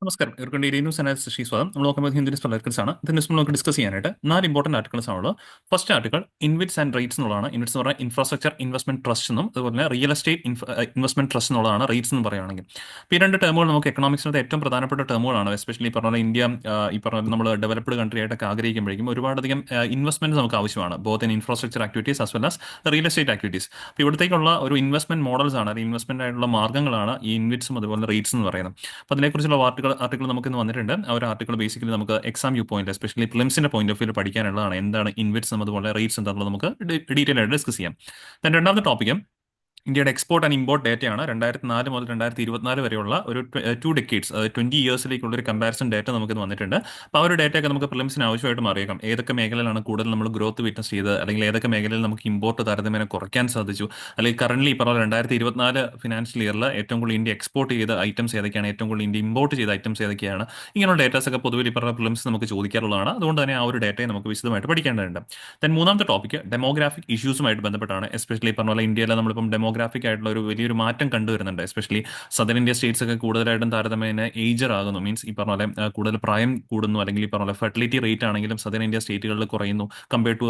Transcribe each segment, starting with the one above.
നമസ്കാരം. ഇവർക്ക് daily news analysis സ്വാഗതം. നമ്മൾ നോക്കുമ്പോൾ ഹിന്ദു ന്യൂസ് ആർട്ടിക്കിൾസ് ആണ്. ഇത് ന്യൂസ് നമുക്ക് ഡിസ്കസ് ചെയ്യാനായിട്ട് 4 ഇമ്പോർട്ടന്റ് ആർട്ടിക്കിൾസ് ആണുള്ളത്. First article InvITs and rates എന്നുള്ളതാണ്. ഇൻവിറ്റ്സ് എന്ന് പറഞ്ഞാൽ ഇൻഫ്രാസ്ട്രക്ചർ ഇൻവെസ്റ്റ്മെന്റ് ട്രസ്റ്റ് എന്നും അതുപോലെ തന്നെ റിയൽ എസ്റ്റേറ്റ് ഇൻവെസ്റ്റ്മെന്റ് ട്രസ്റ്റ് എന്നുള്ളതാണ് റേറ്റ്സ് എന്ന് പറയുകയാണെങ്കിൽ. അപ്പോൾ ഈ രണ്ട് ടേമുകൾ നമുക്ക് എക്കണോമിക്സിനകത്ത് ഏറ്റവും പ്രധാനപ്പെട്ട ടേമുകളാണ്. എസ്പെഷ്യലി ഈ പറഞ്ഞ ഇന്ത്യ ഈ പറഞ്ഞ നമ്മൾ ഡെവലപ്ഡ് കൺട്രി ആയിട്ടൊക്കെ ആഗ്രഹിക്കുമ്പോഴേക്കും ഒരുപാടധികം ഇൻവെസ്റ്റ്മെന്റ് നമുക്ക് ആവശ്യമാണ്. Both in infrastructure activities as well as real estate activities. അപ്പോൾ ഇവിടത്തേക്കുള്ള ഒരു ഇൻവെസ്റ്റ്മെന്റ് മോഡൽസ് ആണ്, ഇൻവെസ്റ്റ്മെന്റ് ആയിട്ടുള്ള മാർഗ്ഗങ്ങളാണ് ഈ ഇൻവിറ്റ്സും അതുപോലെ റേറ്റ്സ് എന്ന് പറയുന്നത്. അപ്പോൾ അതിനെക്കുറിച്ചുള്ള ആർട്ടിക്കിൾ നമുക്ക് ഇന്ന് വന്നിട്ടുണ്ട്. ആ ഒരു ആർട്ടിക്കിൾ ബേസിക്കലി നമുക്ക് എക്സാം വ്യൂ പോയിന്റ് എസ്പെഷ്യലി പ്രിലിംസിന്റെ പോയിന്റ് ഓഫ് വ്യൂ പഠിക്കാനുള്ളതാണ്. എന്താണ് ഇൻവിറ്റ്സ് അതുപോലെ റേറ്റ്സ് എന്താണെന്നുള്ളത് നമുക്ക് ഡീറ്റെയിൽ ആയിട്ട് ഡിസ്കസ് ചെയ്യാം. രണ്ടാമത്തെ ടോപ്പിക്ക് ഇന്ത്യയുടെ എക്സ്പോർട്ട് ആൻഡ് ഇമ്പോർട്ട് ഡേറ്റയാണ്. 2004 മുതൽ 2024 വരെയുള്ള ഒരു 2 ഡെക്കേഡ്സ്, അതായത് 20 ഇയേഴ്സിലേക്കുള്ള ഒരു കമ്പാരിസൺ ഡേറ്റ നമുക്ക് വന്നിട്ടുണ്ട്. അപ്പോൾ ആ ഒരു ഡേറ്റയൊക്കെ നമുക്ക് പ്രിലിംസിന് ആവശ്യമായിട്ട് അറിയാം. ഏതൊക്കെ മേഖലയിലാണ് കൂടുതൽ നമ്മൾ ഗ്രോത്ത് വിറ്റ്നസ് ചെയ്തത്, അല്ലെങ്കിൽ ഏതൊക്കെ മേഖലയിൽ നമുക്ക് ഇമ്പോർട്ട് താരതമ്യേന കുറയ്ക്കാൻ സാധിച്ചു, അല്ലെങ്കിൽ കറന്റ് ഈ പറഞ്ഞ 2024 ഫിനാൻഷ്യൽ ഇയറിൽ ഏറ്റവും കൂടുതൽ ഇന്ത്യ എക്സ്പോർട്ട് ചെയ്ത ഐറ്റംസ് ഏതൊക്കെയാണ്, ഏറ്റവും കൂടുതൽ ഇന്ത്യ ഇമ്പോർട്ട് ചെയ്ത ഐറ്റംസ് ഏതൊക്കെയാണ്, ഇങ്ങനെയുള്ള ഡേറ്റാസ് ഒക്കെ പൊതുവെ ഈ പറഞ്ഞ പ്രിലിംസ് നമുക്ക് ചോദിക്കാറുള്ളതാണ്. അതുകൊണ്ട് തന്നെ ആ ഒരു ഡേറ്റയെ നമുക്ക് വിശദമായിട്ട് പഠിക്കേണ്ടതുണ്ട്. ദെൻ മൂന്നാമത്തെ ടോപ്പിക്ക് ഡെമോഗ്രാഫിക് ഇഷ്യൂസുമായിട്ട് ബന്ധപ്പെട്ടാണ്. എസ്പെഷ്യലി പറഞ്ഞ പോലെ ഇന്ത്യയിലെ നമ്മളിപ്പം ഡെമോഗ്രാഫിക് ആയിട്ടുള്ള ഒരു വലിയൊരു മാറ്റം കണ്ടുവരുന്നുണ്ട്. എസ്പെഷ്യലി സദർ ഇന്ത്യ സ്റ്റേറ്റ്സ് ഒക്കെ കൂടുതലായിട്ടും താരതമ്യേന ഏജർ ആകുന്നു. മീൻസ് ഈ പറഞ്ഞ പോലെ കൂടുതൽ പ്രായം കൂടുന്നു, അല്ലെങ്കിൽ ഈ പറഞ്ഞ പോലെ ഫെർട്ടിലിറ്റി റേറ്റ് ആണെങ്കിലും സദർ ഇന്ത്യ സ്റ്റേറ്റുകളിൽ കുറയുന്നു compared to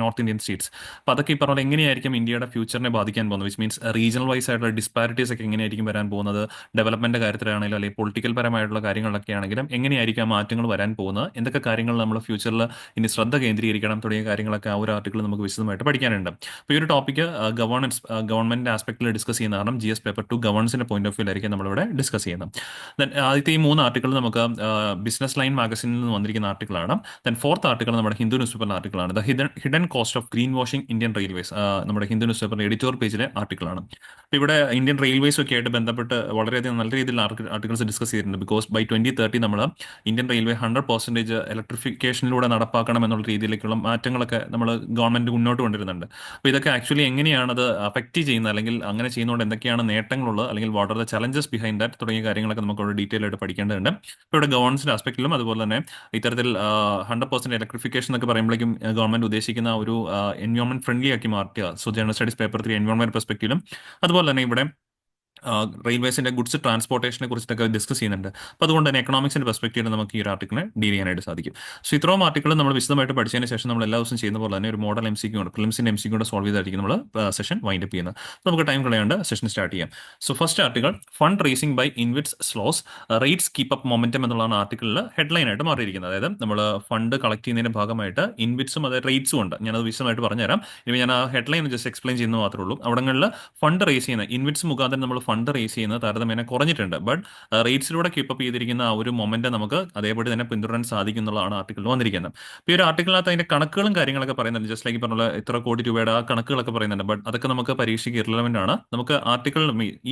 North Indian states. അപ്പോൾ അതൊക്കെ ഈ പറഞ്ഞ പോലെ എങ്ങനെയായിരിക്കും ഇന്ത്യയുടെ ഫ്യൂച്ചറിനെ ബാധിക്കാൻ പോകുന്നത്, വിച്ച് മീൻസ് റീജിയണൽ വൈസ് ആയിട്ടുള്ള ഡിസ്പാരിറ്റീസ് ഒക്കെ എങ്ങനെയായിരിക്കും വരാൻ പോകുന്നത്, ഡെവലപ്മെന്റ് കാര്യത്തിലാണെങ്കിലും അല്ലെങ്കിൽ പൊളിറ്റിക്കൽ പരമായിട്ടുള്ള കാര്യങ്ങളിലൊക്കെ ആണെങ്കിലും എങ്ങനെയായിരിക്കും ആ മാറ്റങ്ങൾ വരാൻ പോകുന്നത്, എന്തൊക്കെ കാര്യങ്ങൾ നമ്മൾ ഫ്യൂച്ചറിൽ ഇനി ശ്രദ്ധ കേന്ദ്രീകരിക്കണം തുടങ്ങിയ കാര്യങ്ങളൊക്കെ ആ ഒരു ആർട്ടിക്കിൾ നമുക്ക് വിശദമായിട്ട് പഠിക്കാനുണ്ട്. അപ്പോൾ ഈ ഒരു ടോപ്പിക്ക് ഗവൺമെന്റ് ആസ്പെക്ടിൽ ഡിസ്കസ് ചെയ്യുന്ന കാരണം GS പേപ്പർ 2 ഗവേണൻസിന്റെ പോയിന്റ് ഓഫ് വ്യൂലായിരിക്കും നമ്മളിവിടെ ഡിസ്കസ് ചെയ്യുന്നത്. ദെൻ ആദ്യത്തെ ഈ 3 ആർട്ടിക്കിൾ നമുക്ക് ബിസിനസ് ലൈൻ മാഗസിനിൽ നിന്ന് വന്നിരിക്കുന്ന ആർട്ടിക്കിളാണ്. ദെൻ ഫോർത്ത് ആർട്ടിക്കിൾ നമ്മുടെ ഹിന്ദു ന്യൂസ് പേപ്പറിലെ ആർട്ടിക്കിളാണ്. The hidden cost of green washing Indian railways, നമ്മുടെ ഹിന്ദു ന്യൂസ് പേപ്പറിന്റെ എഡിറ്റോറിയൽ പേജിലെ ആർട്ടിക്കിളാണ്. അപ്പോൾ ഇവിടെ ഇന്ത്യൻ റെയിൽവേസ് ഒക്കെ ആയിട്ട് ബന്ധപ്പെട്ട് വളരെയധികം നല്ല രീതിയിൽ ആർട്ടിക്കിൾസ് ഡിസ്കസ് ചെയ്തിട്ടുണ്ട്. ബിക്കോസ് ബൈ 2030 നമ്മൾ ഇന്ത്യൻ റെയിൽവേ 100% ഇലക്ട്രിഫിക്കേഷനിലൂടെ നടപ്പാക്കണം എന്നുള്ള രീതിയിലേക്കുള്ള മാറ്റങ്ങളൊക്കെ നമ്മൾ ഗവൺമെന്റ് മുന്നോട്ട് കൊണ്ടിരുന്നുണ്ട്. അപ്പോൾ ഇതൊക്കെ ആക്ച്വലി എങ്ങനെയാണ് അത് അഫക്റ്റ് ചെയ്യുന്നത്, അല്ലെങ്കിൽ അങ്ങനെ ചെയ്യുന്നതുകൊണ്ട് എന്തൊക്കെയാണ് നേട്ടങ്ങളുള്ളത്, അല്ലെങ്കിൽ what are the challenges behind that തുടങ്ങിയ കാര്യങ്ങളൊക്കെ നമുക്ക് അവിടെ ഡീറ്റെയിൽ ആയിട്ട് പഠിക്കേണ്ടതുണ്ട്. ഇപ്പോൾ ഇവിടെ ഗവൺമെന്റിന്റെ ആസ്പെക്റ്റിലും അതുപോലെ തന്നെ ഇത്തരത്തിൽ 100% ഇലക്ട്രിഫിക്കേഷൻ എന്നൊക്കെ പറയുമ്പോഴേക്കും ഗവൺമെന്റ് ഉദ്ദേശിക്കുന്ന ഒരു എൻവയോൺമെന്റ് ഫ്രണ്ട്ലി ആക്കി മാറ്റുക. So general studies paper 3 environment പെർസ്പെക്റ്റീവിലും അതുപോലെ തന്നെ ഇവിടെ റെയിൽവേസിന്റെ ഗുഡ്സ് ട്രാൻസ്പോർട്ടേഷനെ കുറിച്ചിട്ടൊക്കെ ഡിസ്കസ് ചെയ്യുന്നുണ്ട്. അപ്പോൾ അതുകൊണ്ട് തന്നെ എക്കണോമിക്സിന്റെ പെർസ്പെക്റ്റീവിൽ നമുക്ക് ഈ ഒരു ആർട്ടിക്കിളിനെ ഡീൽ ചെയ്യാനായിട്ട് സാധിക്കും. സോ ഇത്രയും ആർട്ടിക്കിൾ നമ്മൾ വിശദമായിട്ട് പഠിച്ചതിന് ശേഷം നമ്മൾ എല്ലാ ദിവസവും ചെയ്യുന്ന പോലെ തന്നെ ഒരു മോഡൽ MCQ ഉണ്ട്, പ്രിലിംസിന്റെ MCQ കൂടെ സോൾവ് ചെയ്തായിരിക്കും നമ്മൾ സെഷൻ വൈൻഡ് അപ്പ് ചെയ്യുന്നത്. നമുക്ക് ടൈം കളയാണ്ട് സെഷൻ സ്റ്റാർട്ട് ചെയ്യാം. So first article fund raising by InvITs slows REITs keep up momentum എന്നുള്ളതാണ് ആർട്ടിക്കിളിൽ ഹെഡ്ലൈൻ ആയിട്ട് മാറിയിരിക്കുന്നത്. അതായത് നമ്മൾ ഫണ്ട് കളക്ട് ചെയ്യുന്നതിന്റെ ഭാഗമായിട്ട് ഇൻവിറ്റ്സും അതായത് റേറ്റ്സും ഉണ്ട്. ഞാനത് വിശദമായിട്ട് പറഞ്ഞുതരാം. ഇനി ഞാൻ ആ ഹെഡ്ലൈൻ ജസ്റ്റ് എക്സ്പ്ലെയിൻ ചെയ്യുന്നത് മാത്രമേ ഉള്ളൂ. അവിടങ്ങളിൽ ഫണ്ട് റേസ് ചെയ്യുന്ന ഇൻവിറ്റ്സ് മുഖാന്തരം നമ്മൾ ഫണ്ട് റേസ് ചെയ്യുന്നത് താരതമ്യേന കുറഞ്ഞിട്ടുണ്ട്. ബട്ട് റേറ്റ്സിലൂടെ കീപ്പപ്പ് ചെയ്തിരിക്കുന്ന ആ ഒരു മൊമെന്റ് നമുക്ക് അതേപടി തന്നെ പിന്തുടരാൻ സാധിക്കും എന്നുള്ളതാണ് ആർട്ടിക്കിളിൽ വന്നിരിക്കുന്നത്. അപ്പോൾ ഈ ഒരു ആർട്ടിക്കിളിനകത്ത് അതിന്റെ കണക്കുകളും കാര്യങ്ങളൊക്കെ പറയുന്നുണ്ട്. ജസ്റ്റ് ലൈക്ക് പറഞ്ഞ ഇത്ര കോടി രൂപയുടെ ആ കണക്കുകളൊക്കെ പറയുന്നുണ്ട്. ബട്ട് അതൊക്കെ നമുക്ക് പരീക്ഷയ്ക്ക് ഇറലവന്റ് ആണ്. നമുക്ക്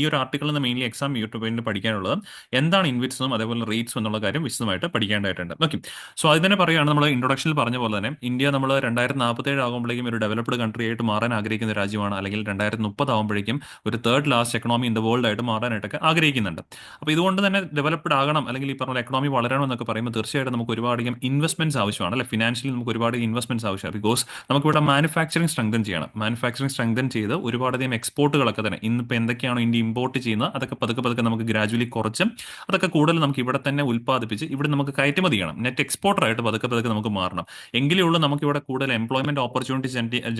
ഈ ഒരു ആർട്ടിക്കിളിൽ നിന്ന് മെയിൻലി എക്സാം യൂട്യൂബിൽ പഠിക്കാനുള്ളത് എന്താണ് ഇൻവിറ്റ്സും അതേപോലെ റേറ്റ്സും എന്നുള്ള കാര്യം വിശദമായിട്ട് പഠിക്കേണ്ടതായിട്ടുണ്ട്. ഓക്കെ, സോ അത് തന്നെ പറയുകയാണ്, നമ്മൾ ഇൻട്രൊഡക്ഷനിൽ പറഞ്ഞ പോലെ തന്നെ ഇന്ത്യ നമ്മൾ 2047 ആകുമ്പോഴേക്കും ഒരു ഡെവലപ്ഡ് കൺട്രി ആയിട്ട് മാറാൻ ആഗ്രഹിക്കുന്ന രാജ്യമാണ്, അല്ലെങ്കിൽ 2030 ആകുമ്പോഴേക്കും ഒരു third last economy in the world ആയിട്ട് മാറാനായിട്ടൊക്കെ ആഗ്രഹിക്കുന്നുണ്ട്. അപ്പോൾ ഇതുകൊണ്ട് തന്നെ ഡെവലപ്ഡ് ആകണം, അല്ലെങ്കിൽ ഈ പറഞ്ഞ എക്കണോമി വളരണം എന്നൊക്കെ പറയുമ്പോൾ തീർച്ചയായിട്ടും നമുക്ക് ഒരുപാടധികം ഇൻവെസ്റ്റ്മെന്റ്സ് ആവശ്യമാണ്, അല്ലെ? ഫിനാൻഷ്യലി നമുക്ക് ഒരുപാട് ഇൻവെസ്റ്റ്മെന്റ്സ് ആവശ്യമാണ്. ബിക്കോസ് നമുക്ക് ഇവിടെ മാനുഫാക്ചറിങ് സ്ട്രെങ്തൻ ചെയ്യണം. മാനുഫാക്ചറിങ് സ്ട്രെങ്തൻ ചെയ്ത് ഒരുപാടധികം എക്സ്പോർട്ടുകളൊക്കെ തന്നെ ഇന്നിപ്പോൾ എന്തൊക്കെയാണോ ഇന്ത്യ ഇമ്പോർട്ട് ചെയ്യുന്നത് അതൊക്കെ പതുക്കെ പതുക്കെ നമുക്ക് ഗ്രാജുവലി കുറച്ചും അതൊക്കെ കൂടുതൽ നമുക്ക് ഇവിടെ തന്നെ ഉൽപ്പാദിപ്പിച്ച് ഇവിടെ നമുക്ക് കയറ്റുമതി ചെയ്യണം. നെറ്റ് എക്സ്പോർട്ടർ ആയിട്ട് പതുക്കെ പതുക്കെ നമുക്ക് മാറണം. എങ്കിലേ ഉള്ളൂ നമുക്ക് ഇവിടെ കൂടുതൽ എംപ്ലോയ്മെന്റ് ഓപ്പർച്യൂണിറ്റി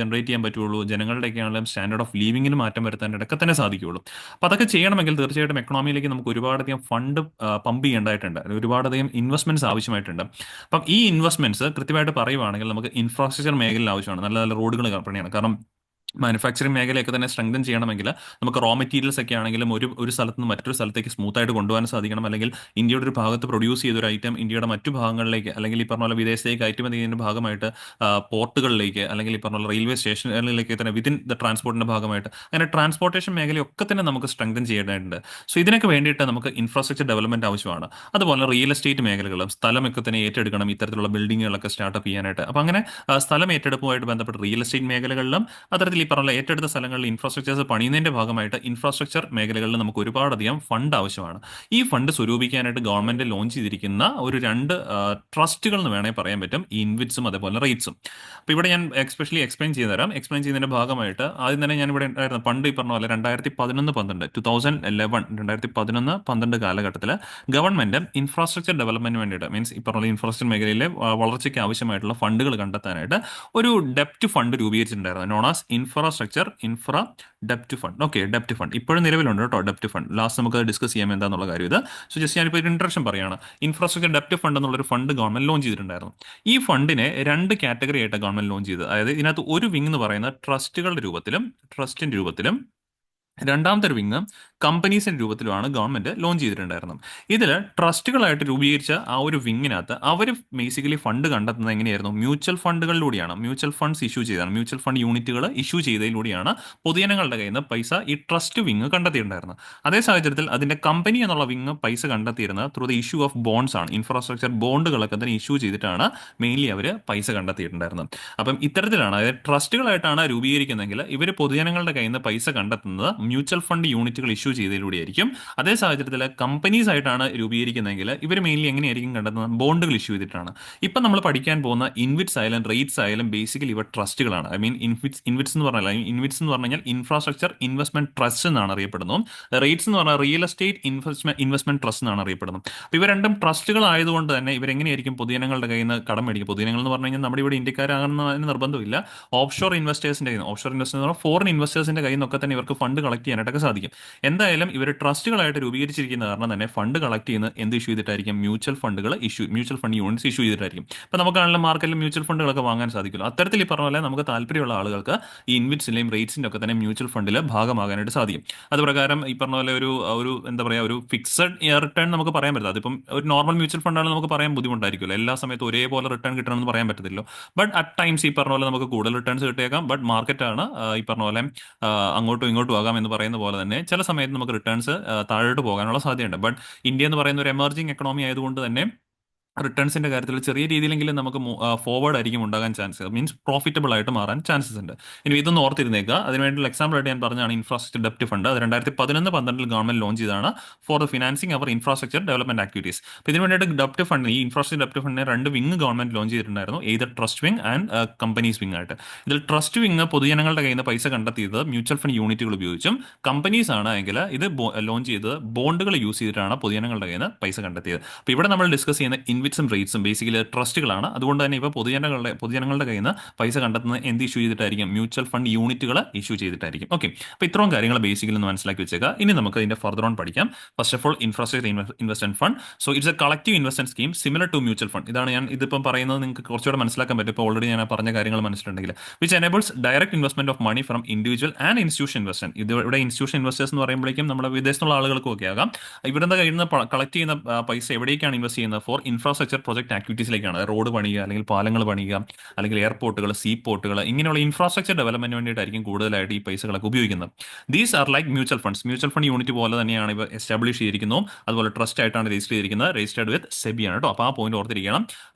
ജനറേറ്റ് ചെയ്യാൻ പറ്റുള്ളൂ. ജനങ്ങളുടെയൊക്കെയാണെങ്കിലും സ്റ്റാൻഡേർഡ് ഓഫ് ലിവിംഗിൽ മാറ്റം വരുത്താനായിട്ടൊക്കെ തന്നെ സാധിക്കുകയുള്ളൂ. അപ്പോൾ അതൊക്കെ ചെയ്യണമെങ്കിൽ തീർച്ചയായിട്ടും എക്കണോമിയിലേക്ക് നമുക്ക് ഒരുപാടധികം ഫണ്ട് പമ്പ് ചെയ്യേണ്ടതായിട്ടുണ്ട്, ഒരുപാടധികം ഇൻവെസ്റ്റ്മെന്റ്സ് ആവശ്യമായിട്ടുണ്ട്. അപ്പം ഈ ഇൻവെസ്റ്റ്മെന്റ്സ് കൃത്യമായിട്ട് പറയുവാണെങ്കിൽ നമുക്ക് ഇൻഫ്രാസ്ട്രക്ചർ മേഖലയിൽ ആവശ്യമാണ്. നല്ല നല്ല റോഡുകൾ പണിയാണ്. കാരണം മാനുഫാക്ചറിങ് മേഖലയൊക്കെ തന്നെ സ്ട്രെങ്തൻ ചെയ്യണമെങ്കിൽ നമുക്ക് റോ മെറ്റീരിയൽസ് ഒക്കെ ആണെങ്കിലും ഒരു സ്ഥലത്ത് നിന്ന് മറ്റൊരു സ്ഥലത്തേക്ക് സ്മൂത്ത് ആയിട്ട് കൊണ്ടുപോകാൻ സാധിക്കണം. അല്ലെങ്കിൽ ഇന്ത്യയുടെ ഒരു ഭാഗത്ത് പ്രൊഡ്യൂസ് ചെയ്തൊരു ഐറ്റം ഇന്ത്യയുടെ മറ്റു ഭാഗങ്ങളിലേക്ക്, അല്ലെങ്കിൽ ഈ പറഞ്ഞ പോലെ വിദേശത്തേക്ക് കയറ്റുമതി ചെയ്യുന്നതിന്റെ ഭാഗമായിട്ട് പോർട്ടുകളിലേക്ക്, അല്ലെങ്കിൽ ഈ പറഞ്ഞ പോലെ റെയിൽവേ സ്റ്റേഷനുകളിലേക്ക് തന്നെ വിതിൻ ദ ട്രാൻസ്പോർട്ടിന്റെ ഭാഗമായിട്ട് അങ്ങനെ ട്രാൻസ്പോർട്ടേഷൻ മേഖലയൊക്കെ തന്നെ നമുക്ക് സ്ട്രെങ്തൻ ചെയ്യേണ്ടതുണ്ട്. സോ ഇതിനൊക്കെ വേണ്ടിയിട്ട് നമുക്ക് ഇൻഫ്രാസ്ട്രക്ചർ ഡെവലപ്മെന്റ് ആവശ്യമാണ്. അതുപോലെ റിയൽ എസ്റ്റേറ്റ് മേഖലകളും സ്ഥലമൊക്കെ തന്നെ ഏറ്റെടുക്കണം ഇത്തരത്തിലുള്ള ബിൽഡിങ്ങുകളൊക്കെ സ്റ്റാർട്ടപ്പ് ചെയ്യാനായിട്ട്. അപ്പോൾ അങ്ങനെ സ്ഥലം ഏറ്റെടുപ്പുമായിട്ട് ബന്ധപ്പെട്ട് റിയൽ എസ്റ്റേറ്റ് മേഖലകളിലും അത്തരത്തിൽ ഇത്തരത്തിൽ ഈ പറഞ്ഞ ഏറ്റെടുത്ത സ്ഥലങ്ങളിൽ ഇൻഫ്രാസ്ട്രക്ചേഴ്സ് പണിയുന്നതിന്റെ ഭാഗമായിട്ട് ഇൻഫ്രാസ്ട്രക്ചർ മേഖലകളിൽ നമുക്ക് ഒരുപാടധികം ഫണ്ട് ആവശ്യമാണ്. ഈ ഫണ്ട് സ്വരൂപിക്കാനായിട്ട് ഗവൺമെന്റ് ലോഞ്ച് ചെയ്തിരിക്കുന്ന ഒരു രണ്ട് ട്രസ്റ്റുകൾ എന്ന് വേണമെങ്കിൽ പറയാൻ പറ്റും, ഈ ഇൻവിറ്റ്സും അതേപോലെ റേറ്റ്സും. അപ്പോൾ ഇവിടെ ഞാൻ എക്സ്പെഷ്യലി എക്സ്പ്ലെയിൻ ചെയ്തു തരാം. എക്സ്പ്ലെയിൻ ചെയ്യുന്നതിന്റെ ഭാഗമായിട്ട് ആദ്യം തന്നെ ഞാൻ ഇവിടെ ഉണ്ടായിരുന്ന പണ്ട് ഈ പറഞ്ഞ പോലെ 2011 കാലഘട്ടത്തിൽ ഗവൺമെന്റ് ഇൻഫ്രാസ്ട്രക്ചർ ഡെവലപ്മെന്റിന് വേണ്ടിയിട്ട്, മീൻസ് ഈ പറഞ്ഞ ഇൻഫ്രാസ്ട്രക്ചർ മേഖലയിലെ വളർച്ചയ്ക്ക് ആവശ്യമായിട്ടുള്ള ഫണ്ടുകൾ കണ്ടെത്താനായിട്ട് ഒരു ഡെപ്റ്റ് ഫണ്ട് രൂപീകരിച്ചിട്ടുണ്ടായിരുന്നു, നോൺ ആസ് ഇൻഫ്രാ ഡെപ്റ്റ് ഫണ്ട്. ഓക്കെ, ഡെപ്റ്റ് ഫണ്ട് ഇപ്പോഴും നിലവിലുണ്ട് കേട്ടോ, ഡെപ്റ്റ് ഫണ്ട്. ലാസ്റ്റ് നമുക്ക് ഡിസ്കസ് ചെയ്യാം എന്താണെന്നുള്ള കാര്യം ഇത്. സോ ജസ്റ്റ് ഞാനിപ്പോൾ ഒരു ഇൻട്രഡക്ഷൻ പറയുകയാണ്. ഇൻഫ്രാസ്ട്രക്ചർ ഡെപ്റ്റ് ഫണ്ട് എന്നുള്ളൊരു ഫണ്ട് ഗവൺമെന്റ് ലോഞ്ച് ചെയ്തിട്ടുണ്ടായിരുന്നു. ഈ ഫണ്ടിനെ രണ്ട് കാറ്റഗറി ആയിട്ട് ഗവൺമെന്റ് ലോഞ്ച് ചെയ്തത്. അതായത് ഇതിനകത്ത് ഒരു വിങ് എന്ന് പറയുന്നത് ട്രസ്റ്റുകളുടെ രൂപത്തിലും ട്രസ്റ്റിന്റെ രൂപത്തിലും, രണ്ടാമത്തെ ഒരു വിങ് കമ്പനീസിന്റെ രൂപത്തിലുമാണ് ഗവൺമെന്റ് ലോഞ്ച് ചെയ്തിട്ടുണ്ടായിരുന്നത്. ഇതിൽ ട്രസ്റ്റുകളായിട്ട് രൂപീകരിച്ച ആ ഒരു വിങ്ങിനകത്ത് അവർ ബേസിക്കലി ഫണ്ട് കണ്ടെത്തുന്നത് എങ്ങനെയായിരുന്നു? മ്യൂച്വൽ ഫണ്ടുകളിലൂടെയാണ്. മ്യൂച്വൽ ഫണ്ട്സ് ഇഷ്യൂ ചെയ്താണ്, മ്യൂച്വൽ ഫണ്ട് യൂണിറ്റുകൾ ഇഷ്യൂ ചെയ്തതിലൂടെയാണ് പൊതുജനങ്ങളുടെ കയ്യിൽ നിന്ന് പൈസ ഈ ട്രസ്റ്റ് വിങ് കണ്ടെത്തിയിട്ടുണ്ടായിരുന്നത്. അതേ സാഹചര്യത്തിൽ അതിന്റെ കമ്പനി എന്നുള്ള വിങ് പൈസ കണ്ടെത്തിയിരുന്നത് through the issue of bonds ആണ്. ഇൻഫ്രാസ്ട്രക്ചർ ബോണ്ടുകളൊക്കെ തന്നെ ഇഷ്യൂ ചെയ്തിട്ടാണ് മെയിൻലി അവർ പൈസ കണ്ടെത്തിയിട്ടുണ്ടായിരുന്നത്. അപ്പം ഇത്തരത്തിലാണ്, അതായത് ട്രസ്റ്റുകളായിട്ടാണ് രൂപീകരിക്കുന്നതെങ്കിൽ ഇവർ പൊതുജനങ്ങളുടെ കയ്യിൽ നിന്ന് പൈസ കണ്ടെത്തുന്നത് മ്യൂച്വൽ ഫണ്ട് യൂണിറ്റുകൾ ഇഷ്യൂ ചെയ്തതിലൂടെയായിരിക്കും. അതേ സാഹചര്യത്തിൽ കമ്പനീസ് ആയിട്ടാണ് രൂപീകരിക്കുന്നതെങ്കിൽ ഇവർ മെയിൻലി എങ്ങനെയായിരിക്കും കണ്ടെത്തുന്നത്? ബോണ്ടുകൾ ഇഷ്യൂ ചെയ്തിട്ടാണ്. ഇപ്പം നമ്മൾ പഠിക്കാൻ പോകുന്ന ഇൻവിറ്റ്സ് ആയാലും റേറ്റ്സ് ആയാലും ബേസിക്കലി ഇവ ട്രസ്റ്റുകളാണ്. ഐ മീൻ ഇൻവിറ്റ്സ് എന്ന് പറഞ്ഞാൽ ഇൻഫ്രാസ്ട്രക്ചർ ഇൻവെസ്റ്റ്മെന്റ് ട്രസ്റ്റ് എന്നാണ് അറിയപ്പെടുന്നത്. റേറ്റ്സ് എന്ന് പറഞ്ഞാൽ റിയൽ എസ്റ്റേറ്റ് ഇൻവെസ്റ്റ്മെന്റ് ട്രസ്റ്റ് എന്നാണ് അറിയപ്പെടുന്നത്. അപ്പോൾ ഇവ രണ്ടും ട്രസ്റ്റുകൾ ആയതുകൊണ്ട് തന്നെ ഇവരെങ്ങനെയായിരിക്കും പൊതുജനങ്ങളുടെ കയ്യിൽ നിന്ന് കടം മേടിക്കും? പൊതുജനങ്ങൾ എന്ന് പറഞ്ഞു കഴിഞ്ഞാൽ നമ്മുടെ ഇവിടെ ഇന്ത്യക്കാരാകുന്നതിന് നിർബന്ധമില്ല. ഓഫ്ഷോർ ഇൻവെസ്റ്റേഴ്സിന്റെ കയ്യിൽ നിന്ന്, ഓഫ്ഷോർ ഇൻവെസ്റ്റേഴ്സ് എന്ന് പറഞ്ഞാൽ ഫോറിൻ ഇൻവെസ്റ്റേഴ്സിന്റെ കയ്യിൽ നിന്നൊക്കെ തന്നെ ഇവർക്ക് ഫണ്ട് കളക്ട് ചെയ്യാനായിട്ടൊക്കെ സാധിക്കും. എന്തായാലും ഇവർ ട്രസ്റ്റുകളായിട്ട് രൂപീകരിച്ചിരിക്കുന്ന കാരണം തന്നെ ഫണ്ട് കളക്ട് ചെയ്യുന്ന എന്ത് ഇഷ്യൂ ചെയ്തിട്ടായിരിക്കും? മ്യൂച്വൽ ഫണ്ട് യൂണിറ്റ്സ് ഇഷ്യൂ ചെയ്തിട്ടായിരിക്കും. ഇപ്പൊ നമുക്കാണെങ്കിലും മാർക്കറ്റിൽ മ്യൂച്വൽ ഫണ്ടുകളൊക്കെ വാങ്ങാൻ സാധിക്കുമല്ലോ. അത്തരത്തിൽ ഈ പറഞ്ഞ പോലെ നമുക്ക് താല്പര്യമുള്ള ആളുകൾക്ക് ഈ ഇൻവിറ്റ്സിലെയും റേറ്റ്സിന്റെ ഒക്കെ തന്നെ മ്യൂച്വൽ ഫണ്ടിൽ ഭാഗമാകാനായിട്ട് സാധിക്കും. അത് പ്രകാരം ഈ പറഞ്ഞ പോലെ ഒരു എന്താ പറയുക, ഒരു ഫിക്സഡ് റിട്ടേൺ നമുക്ക് പറയാൻ പറ്റില്ല. അതിപ്പം ഒരു നോർമൽ മ്യൂച്വൽ ഫണ്ടാണ് നമുക്ക് പറയാൻ ബുദ്ധിമുട്ടായിരിക്കുമല്ലോ, എല്ലാ സമയത്തും ഒരേപോലെ റിട്ടേൺ കിട്ടണമെന്ന് പറയാൻ പറ്റത്തില്ലോ. ബട്ട് അറ്റ് ടൈംസ് ഈ പറഞ്ഞ പോലെ നമുക്ക് കൂടുതൽ റിട്ടേൺസ് കിട്ടിയേക്കാം. ബട്ട് മാർക്കറ്റാണ് ഈ പറഞ്ഞ പോലെ അങ്ങോട്ടും ഇങ്ങോട്ടും ആകാം എന്ന് പറയുന്ന പോലെ തന്നെ ചില സമയത്ത് നമുക്ക് റിട്ടേൺസ് താഴോട്ട് പോകാനുള്ള സാധ്യതയുണ്ട്. ബട്ട് ഇന്ത്യ എന്ന് പറയുന്ന ഒരു എമർജിംഗ് എക്കണോമി ആയതുകൊണ്ട് തന്നെ റിട്ടേൺസിന്റെ കാര്യത്തിൽ ചെറിയ രീതിയിലെങ്കിലും നമുക്ക് ഫോർവേഡ് ആയിരിക്കും ഉണ്ടാകാൻ ചാൻസ്, മീൻസ് പ്രോഫിറ്റബിൾ ആയിട്ട് മാറാൻ ചാൻസസ് ഉണ്ട്. ഇനി ഇതൊന്ന് ഓർത്തിരുന്നേക്കുക. അതിനുവേണ്ടിയുള്ള എക്സാമ്പിൾ ആയിട്ട് ഞാൻ പറഞ്ഞാണ് ഇൻഫ്രാസ്ട്രക്ചർ ഡെപ്റ്റ് ഫണ്ട്. അത് 2011-12 ഗവൺമെന്റ് ലോഞ്ച് ചെയ്താണ് ഫോർ ദ ഫിനാൻസിങ് അവർ ഇൻഫ്രാസ്ട്രക്ചർ ഡെവലപ്മെന്റ് ആക്ടിവിറ്റീസ്. അപ്പോൾ ഇതിന് വേണ്ടിയിട്ട് ഡെപ്റ്റ് ഫണ്ട്, ഈ ഇൻഫ്രാസ്ട്രക്ചർ ഡെപ്റ്റ് ഫണ്ടിനെ രണ്ട് വിങ് ഗവൺമെന്റ് ലോഞ്ച് ചെയ്തിട്ടുണ്ടായിരുന്നു, either trust wing and companies wing ആയിട്ട്. ഇതിൽ ട്രസ്റ്റ് വിങ് പൊതുജനങ്ങളുടെ കയ്യിൽ നിന്ന് പൈസ കണ്ടെത്തിയത് മ്യൂച്വൽ ഫണ്ട് യൂണിറ്റുകൾ ഉപയോഗിച്ചും, കമ്പനീസ് ആണ് എങ്കിൽ ഇത് ലോഞ്ച് ചെയ്തത് ബോണ്ടുകൾ യൂസ് ചെയ്തിട്ടാണ് പൊതുജനങ്ങളുടെ കയ്യിൽ നിന്ന് പൈസ കണ്ടെത്തിയത്. അപ്പോൾ ഇവിടെ നമ്മൾ ഡിസ്കസ് ചെയ്യുന്ന ഇൻവിറ്റ്സും റേറ്റ്സും ബേസിക്കലി ട്രസ്റ്റുകളാണ്. അതുകൊണ്ട് തന്നെ ഇപ്പോൾ പൊതുജനങ്ങളുടെ കയ്യിൽ നിന്ന് പൈസ കണ്ടെത്തുന്നത് എന്ത് ഇഷ്യൂ ചെയ്തിട്ടായിരിക്കും? മ്യൂച്വൽ ഫണ്ട് യൂണിറ്റുകൾ ഇഷ്യൂ ചെയ്തിട്ടായിരിക്കും. ഓക്കെ, അപ്പോൾ ഇത്രയും കാര്യങ്ങൾ ബേസിക്കലി ഒന്ന് മനസ്സിലാക്കി വെച്ചേക്കുക. ഇനി നമുക്ക് ഇതിന്റെ ഫർദർ ഓൺ പഠിക്കാം. First of all infrastructure investment fund. So it's a collective investment scheme similar to mutual fund. ഇതാണ് ഞാൻ ഇതിപ്പം പറയുന്നത്, നിങ്ങൾക്ക് കുറച്ചുകൂടെ മനസ്സിലാക്കാൻ പറ്റും. ഇപ്പോൾ ഓൾറെഡി ഞാൻ പറഞ്ഞ കാര്യങ്ങൾ മനസ്സിലുണ്ടെങ്കിൽ, which enables direct investment of money from individual and institution investment. ഇവിടെ ഇൻസ്റ്റിറ്റ്യൂഷൻ ഇൻവെസ്റ്റേഴ്സ് എന്ന് പറയുമ്പോഴേക്കും നമ്മുടെ വിദേശത്തുള്ള ആളുകൾക്കും ഒക്കെ ആകാം. ഇവരുടെ കയ്യിൽ നിന്ന് കളക്ട് ചെയ്യുന്ന പൈസ എവിടേക്കാണ് ഇൻവെസ്റ്റ് ചെയ്യുന്നത്? ഫോർ ഇൻഫ്രാസ്ട്രക്ചർ പ്രൊജക്ട് ആക്ടിവിറ്റീസിലേക്കാണ്. റോഡ് പണിയുക, അല്ലെങ്കിൽ പാലങ്ങൾ പണിയുക, അല്ലെങ്കിൽ എയർപോർട്ടുകൾ, സീ പോർട്ടുകൾ, ഇങ്ങനെയുള്ള ഇൻഫ്രാസ്ട്രക്ചർ ഡെവലപ്മെന്റ് വേണ്ടിയിട്ടായിരിക്കും കൂടുതലായിട്ട് ഈ പൈസകളൊക്കെ ഉപയോഗിക്കുന്നത്. These are like mutual funds. Mutual fund unit പോലെ തന്നെയാണ് ഇവ എസ്റ്റാബ്ലിഷ് ചെയ്തിരിക്കുന്നു. അതുപോലെ ട്രസ്റ്റ് ആയിട്ടാണ് രജിസ്റ്റർ ചെയ്തിരിക്കുന്നത്, രജിസ്റ്റേർഡ് വിത്ത് സെബി ആണ് കേട്ടോ. അപ്പോൾ ആ പോയിന്റ് ഓർത്തിരിക്കണം.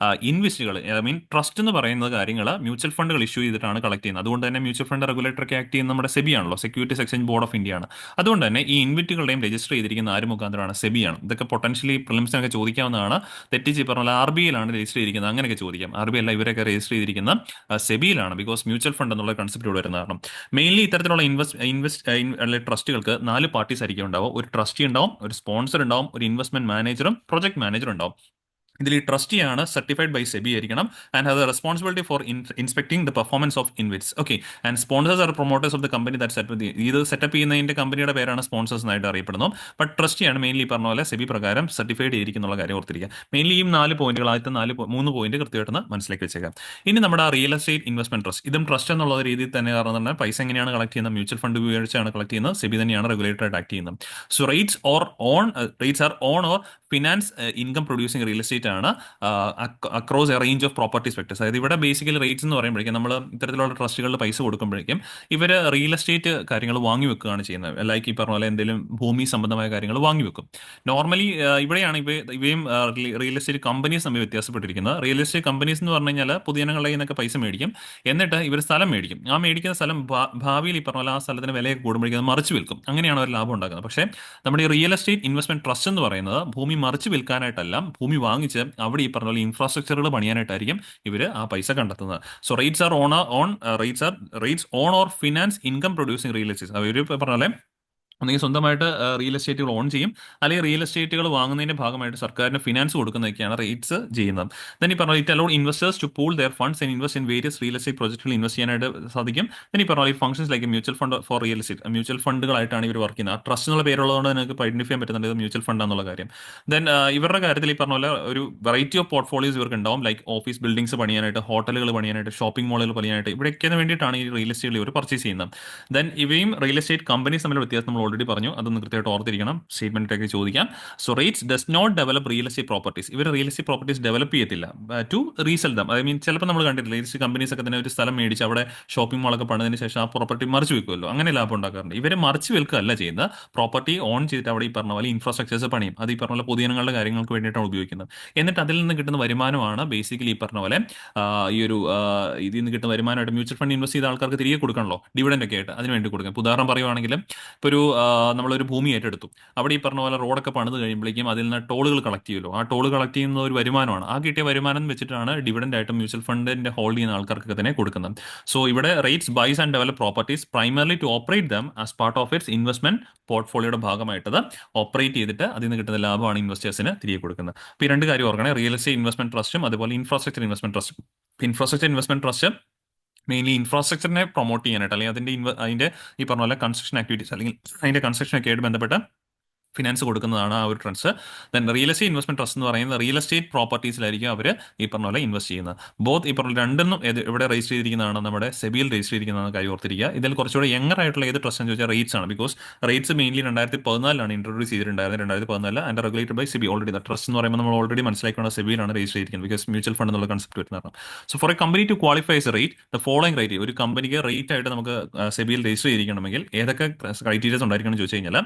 ഇൻവെസ്റ്റുകൾ, ഐ മീൻ ട്രസ്റ്റ് എന്ന് പറയുന്ന കാര്യങ്ങൾ മ്യൂച്വൽ ഫണ്ടുകൾ ഇഷ്യൂ ചെയ്തിട്ടാണ് കളക്ട് ചെയ്യുന്നത്. അതുകൊണ്ട് തന്നെ മ്യൂച്വൽ ഫണ്ട് റെഗുലേറ്ററൊക്കെ ആക്ട് ചെയ്യുന്ന നമ്മുടെ സെബി ആണല്ലോ, securities exchange board of India ആണ്. അതുകൊണ്ട് തന്നെ ഈ ഇൻവിറ്റുകളുടെയും രജിസ്റ്റർ ചെയ്തിരിക്കുന്ന ആര് മുഖാന്തരമാണ്? സെബിയാണ്. ഇതൊക്കെ പൊട്ടൻഷ്യലി പ്രിലിംസിനൊക്കെ ചോദിക്കാവുന്നതാണ്. തെറ്റിച്ച് പറഞ്ഞാൽ RBIയിലാണ് രജിസ്റ്റർ ചെയ്തിരിക്കുന്നത്, അങ്ങനെയൊക്കെ ചോദിക്കാം. RBI അല്ല, ഇവരൊക്കെ രജിസ്റ്റർ ചെയ്തിരിക്കുന്ന സെബിയിലാണ്. ബിക്കോസ് മ്യൂച്വൽ ഫണ്ട് എന്നുള്ള കൺസെപ്റ്റ് ഇവിടെ വരുന്ന കാരണം മെയിൻലി ഇത്തരത്തിലുള്ള ട്രസ്റ്റുകൾക്ക് 4 പാർട്ടീസ് ആയിരിക്കും ഉണ്ടാവും. ഒരു ട്രസ്റ്റി ഉണ്ടാവും, ഒരു സ്പോൺസർ ഉണ്ടാവും, ഒരു ഇൻവെസ്റ്റ്മെന്റ് മാനേജറും പ്രൊജക്ട് മാനേജറും ഉണ്ടാവും. ഇതിൽ ഈ ട്രസ്റ്റിയാണ് സർട്ടിഫൈഡ് ബൈ സെബി ആയിരിക്കണം and have the responsibility for inspecting the performance of InvITs. Okay, and sponsors are promoters of the company that set. ഇത് സെറ്റപ്പ് ചെയ്യുന്നതിന്റെ കമ്പനിയുടെ പേരാണ് സ്പോൺസേഴ്സ് എന്നായിട്ട് അറിയപ്പെടുന്നു. ബട്ട് ട്രസ്റ്റിയാണ് മെയിൻലി പറഞ്ഞ പോലെ സെബി പ്രകാരം സർട്ടിഫൈഡ് ചെയ്തിരിക്കുന്ന കാര്യം ഓർത്തിരിക്കുക. മെയിൻലി ഈ 4 പോയിന്റുകൾ, ആദ്യത്തെ 3 പോയിന്റ് കൃത്യമായിട്ട് മനസ്സിലാക്കി വെച്ചേക്കാം. ഇനി നമ്മുടെ റിയൽ എസ്റ്റേറ്റ് ഇൻവെസ്റ്റ്മെന്റ് ട്രസ്റ്റ്, ഇതും ട്രസ്റ്റ് എന്നുള്ള രീതിയിൽ തന്നെ, കാരണം തന്നെ പൈസ എങ്ങനെയാണ് കളക്ട് ചെയ്യുന്നത്? മ്യൂച്വൽ ഫണ്ട് ഉപയോഗിച്ചാണ് കളക്ട് ചെയ്യുന്നത്. സെബി തന്നെയാണ് റെഗുലേറ്ററായിട്ട് ആക്ട് ചെയ്യുന്നത്. So REITs are own or finance income producing real estate estate ആണ് across a range of property sectors. അതായത് ഇവിടെ ബേസിക്കലി റേറ്റ്സ് എന്ന് പറയുമ്പോഴേക്കും നമ്മൾ ഇത്തരത്തിലുള്ള ട്രസ്റ്റുകളിൽ പൈസ കൊടുക്കുമ്പോഴേക്കും ഇവർ റിയൽ എസ്റ്റേറ്റ് കാര്യങ്ങൾ വാങ്ങി വെക്കുകയാണ് ചെയ്യുന്നത്. ലൈക്ക് ഈ പറഞ്ഞ പോലെ എന്തെങ്കിലും ഭൂമി സംബന്ധമായ കാര്യങ്ങൾ വാങ്ങി വെക്കും. നോർമലി ഇവിടെയാണ് ഇവയും റിയൽ എസ്റ്റേറ്റ് കമ്പനീസ് തമ്മിൽ വ്യത്യാസപ്പെട്ടിരിക്കുന്നത്. റിയൽ എസ്റ്റേറ്റ് കമ്പനീസ് എന്ന് പറഞ്ഞു കഴിഞ്ഞാൽ പൊതുജനങ്ങളുടെ കയ്യിൽ നിന്നൊക്കെ പൈസ മേടിക്കും, എന്നിട്ട് ഇവർ സ്ഥലം മേടിക്കും. ആ മേടിക്കുന്ന സ്ഥലം ഭാവിയിൽ ഈ പറഞ്ഞ പോലെ ആ സ്ഥലത്തിന് വിലയൊക്കെ കൂടുമ്പോഴേക്കും അത് മറിച്ച് വിൽക്കും. അങ്ങനെയാണ് അവർ ലാഭം ഉണ്ടാക്കുന്നത്. പക്ഷേ നമ്മുടെ ഈ റിയൽ എസ്റ്റേറ്റ് ഇൻവെസ്റ്റ്മെന്റ് ട്രസ്റ്റ് എന്ന് പറയുന്നത് ഭൂമി മറിച്ച് വിൽക്കാനായിട്ടല്ല, ഭൂമി വാങ്ങിച്ച് അവിടെ ഈ പറഞ്ഞ പോലെ ഇൻഫ്രാസ്ട്രക്ചറുകൾ പണിയാനായിട്ടായിരിക്കും ഇവർ ആ പൈസ കണ്ടെത്തുന്നത്. So REITs own or finance income producing real estate. അവർ പറഞ്ഞ പോലെ ഒന്നെങ്കിൽ സ്വന്തമായിട്ട് റിയൽ എസ്റ്റേറ്റുകൾ ഓൺ ചെയ്യും, അല്ലെങ്കിൽ റിയൽ എസ്റ്റേറ്റുകൾ വാങ്ങുന്നതിന്റെ ഭാഗമായിട്ട് സർക്കാരിന് ഫിനാൻസ് കൊടുക്കുന്നതൊക്കെയാണ് റേറ്റ്സ് ചെയ്യുന്നത്. then ഈ പറഞ്ഞ it allowed investors to pool their funds and invest in various real estate പ്രോജക്റ്റുകൾ ഇൻവെസ്റ്റ് ചെയ്യാനായിട്ട് സാധിക്കും. then ഈ പറഞ്ഞ functions like mutual fund for real estate, mutual ഫണ്ടുകളായിട്ടാണ് ഇവർ വർക്ക് ചെയ്യുന്നത്. ട്രസ്റ്റ് എന്നുള്ള പേരുള്ളതുകൊണ്ട് നിങ്ങൾക്ക് ഐഡന്റിഫൈ ചെയ്യാൻ പറ്റുന്നുണ്ട് ഇത് മ്യൂച്വൽ ഫണ്ട് എന്നുള്ള കാര്യം. ദെൻ ഇവരുടെ കാര്യത്തിൽ ഈ പറഞ്ഞ പോലെ ഒരു വെറൈറ്റി ഓഫ് പോർട്ട്ഫോളിയോസ് ഇവർക്ക് ഉണ്ടാവും. ലൈക്ക് ഓഫീസ് ബിൽഡിംഗ്സ് പണിയാനായിട്ട്, ഹോട്ടലുകൾ പണിയാനായിട്ട്, ഷോപ്പിംഗ് മാളുകൾ പണിയാനായിട്ട്, ഇവിടെയൊക്കെ വേണ്ടിയിട്ടാണ് ഈ റിയൽ എസ്റ്റേറ്റ് ഇവർ പർച്ചേസ് ചെയ്യുന്നത്. ദെൻ ഇവയും റിയൽ എസ്റ്റേറ്റ് കമ്പനീസ് തമ്മിലുള്ള വ്യത്യാസം നമ്മൾ ഓൾറെഡി പറഞ്ഞു, അതൊന്ന് കൃത്യമായിട്ട് ഓർത്തിരിക്കണം, സ്റ്റേറ്റ്മെന്റിലേക്ക് ചോദിക്കാം. So REITs does not develop real estate properties. ഇവർ റിയൽ എസ്റ്റേറ്റ് പ്രോപ്പർട്ടീസ് ഡെവലപ്പ് ചെയ്യത്തില്ല to resell them. I mean ചിലപ്പോൾ നമ്മൾ കണ്ടിട്ടില്ല റിയൽ എസ്റ്റേറ്റ് കമ്പനീസ് ഒക്കെ തന്നെ ഒരു സ്ഥലം മേടിച്ച് അവിടെ ഷോപ്പിംഗ് മാളൊക്കെ പണിതിന് ശേഷം ആ പ്രോപ്പർട്ടി മറിച്ച് വിൽക്കുമല്ലോ, അങ്ങനെ ലാഭം ഉണ്ടാക്കാറുണ്ട്. ഇവർ മറിച്ച് വിൽക്കുകയല്ല ചെയ്യുന്നത്, പ്രോപ്പർട്ടി ഓൺ ചെയ്തിട്ട് അവിടെ ഈ പറഞ്ഞ പോലെ ഇൻഫ്രാസ്ട്രക്ചേഴ്സ് പണിയും. അത് ഈ പറഞ്ഞ പോലെ പൊതുജനങ്ങളുടെ കാര്യങ്ങൾക്ക് വേണ്ടിയിട്ടാണ് ഉപയോഗിക്കുന്നത്. എന്നിട്ട് അതിൽ നിന്ന് കിട്ടുന്ന വരുമാനമാണ് ബേസിക്കലി ഈ പറഞ്ഞ പോലെ ഈ ഒരു ഇതിൽ നിന്ന് കിട്ടുന്ന വരുമാനമായിട്ട് മ്യൂച്വൽ ഫണ്ട് ഇൻവെസ്റ്റ് ചെയ്ത ആൾക്കാർക്ക് തിരികെ കൊടുക്കണല്ലോ, ഡിവിഡൻഡ് ഒക്കെ ആയിട്ട് അതിന് വേണ്ടി കൊടുക്കാം. ഇപ്പോൾ ഉദാഹരണം പറയുവാണെങ്കിൽ ഇപ്പോൾ നമ്മളൊരു ഭൂമി ഏറ്റെടുത്തു, അവിടെ ഈ പറഞ്ഞ പോലെ റോഡൊക്കെ പണിത് കഴിയുമ്പോഴേക്കും അതിൽ നിന്ന് ടോളുകൾ കളക്ട് ചെയ്യുമല്ലോ, ആ ടോൾ കളക്ട് ചെയ്യുന്ന ഒരു വരുമാനമാണ്. ആ കിട്ടിയ വരുമാനം വെച്ചിട്ടാണ് ഡിവിഡൻഡ് ആയിട്ട് മ്യൂച്വൽ ഫണ്ടിന്റെ ഹോൾഡ് ചെയ്യുന്ന ആൾക്കാർക്ക് തന്നെ കൊടുക്കുന്നത്. സോ ഇവിടെ REITs buys and develop properties primarily to operate them as part of its investment പോർട്ട്ഫോളിയോയുടെ ഭാഗമായിട്ടത് ഓപ്പറേറ്റ് ചെയ്തിട്ട് അതിൽ നിന്ന് കിട്ടുന്ന ലാഭമാണ് ഇൻവെസ്റ്റേഴ്സിന് തിരികെ കൊടുക്കുന്നത്. അപ്പോൾ ഈ രണ്ട് കാര്യം ഓർക്കണേ, റിയൽ എസ്റ്റേറ്റ് ഇൻവെസ്റ്റ്മെന്റ് ട്രസ്റ്റും അതുപോലെ ഇൻഫ്രാസ്ട്രക്ചർ ഇൻവെസ്റ്റ്മെന്റ് ട്രസ്റ്റും. ഇൻഫ്രാസ്ട്രക്ചർ ഇൻവെസ്റ്റ്മെന്റ് ട്രസ്റ്റ് മെയിൻലി ഇൻഫ്രാസ്ട്രക്ചറിനെ പ്രൊമോട്ട് ചെയ്യാനായിട്ട്, അല്ലെങ്കിൽ അതിന്റെ ഈ പറഞ്ഞ പോലെ കൺസ്ട്രക്ഷൻ ആക്ടിവിറ്റീസ് അല്ലെങ്കിൽ അതിന്റെ കൺസ്ട്രക്ഷൻ ഒക്കെ ആയിട്ട് ബന്ധപ്പെട്ട് ഫിനാൻസ് കൊടുക്കുന്നതാണ് ആ ഒരു trust. Then real estate investment trust എന്ന് പറയുന്നത് റിയൽ എസ്റ്റേറ്റ് പ്രോപ്പർട്ടീസിലായിരിക്കും അവർ ഈ പറഞ്ഞ പോലെ ഇൻവെസ്റ്റ് ചെയ്യുന്നത്. ബോത്ത് ഈ പറഞ്ഞ രണ്ടെന്നും ഇവിടെ രജിസ്റ്റർ ചെയ്തിരിക്കുന്നതാണ്, നമ്മുടെ സെബിയിൽ രജിസ്റ്റർ ചെയ്തിരിക്കുന്നതാണ് കാര്യം ഓർത്തിരിക്കുക. ഇതിൽ കുറച്ചുകൂടെ യങ്ങർ ആയിട്ടുള്ള ഏത് ട്രസ്റ്റ് എന്ന് ചോദിച്ചാൽ റേറ്റ്സ് ആണ്. ബിക്കോസ് റേറ്റ്സ് മെയിൻലി 2014 ഇൻട്രൊഡ്യൂസ് ചെയ്തിട്ടുണ്ടായിരുന്നത്, 2014 and regulated by SEBI. Already trust എന്ന് പറയുമ്പോൾ നമ്മൾ ഓൾറെഡി മനസ്സിലാക്കുന്ന സെബിയിലാണ് രജിസ്റ്റർ ചെയ്തിരിക്കുന്നത്, ബിക്കോസ് മ്യൂച്വൽ ഫണ്ട് എന്നുള്ള കൺസെപ്റ്റ് വരുന്നതാണ്. So for a company to qualify as REIT, the following REIT, ഒരു കമ്പനിക്ക് റേറ്റ് ആയിട്ട് നമുക്ക് സെബിയിൽ രജിസ്റ്റർ ചെയ്തിരിക്കണമെങ്കിൽ ഏതൊക്കെ ക്രൈറ്റീരിയസ് ഉണ്ടായിരിക്കണം എന്ന് ചോദിച്ചു കഴിഞ്ഞാൽ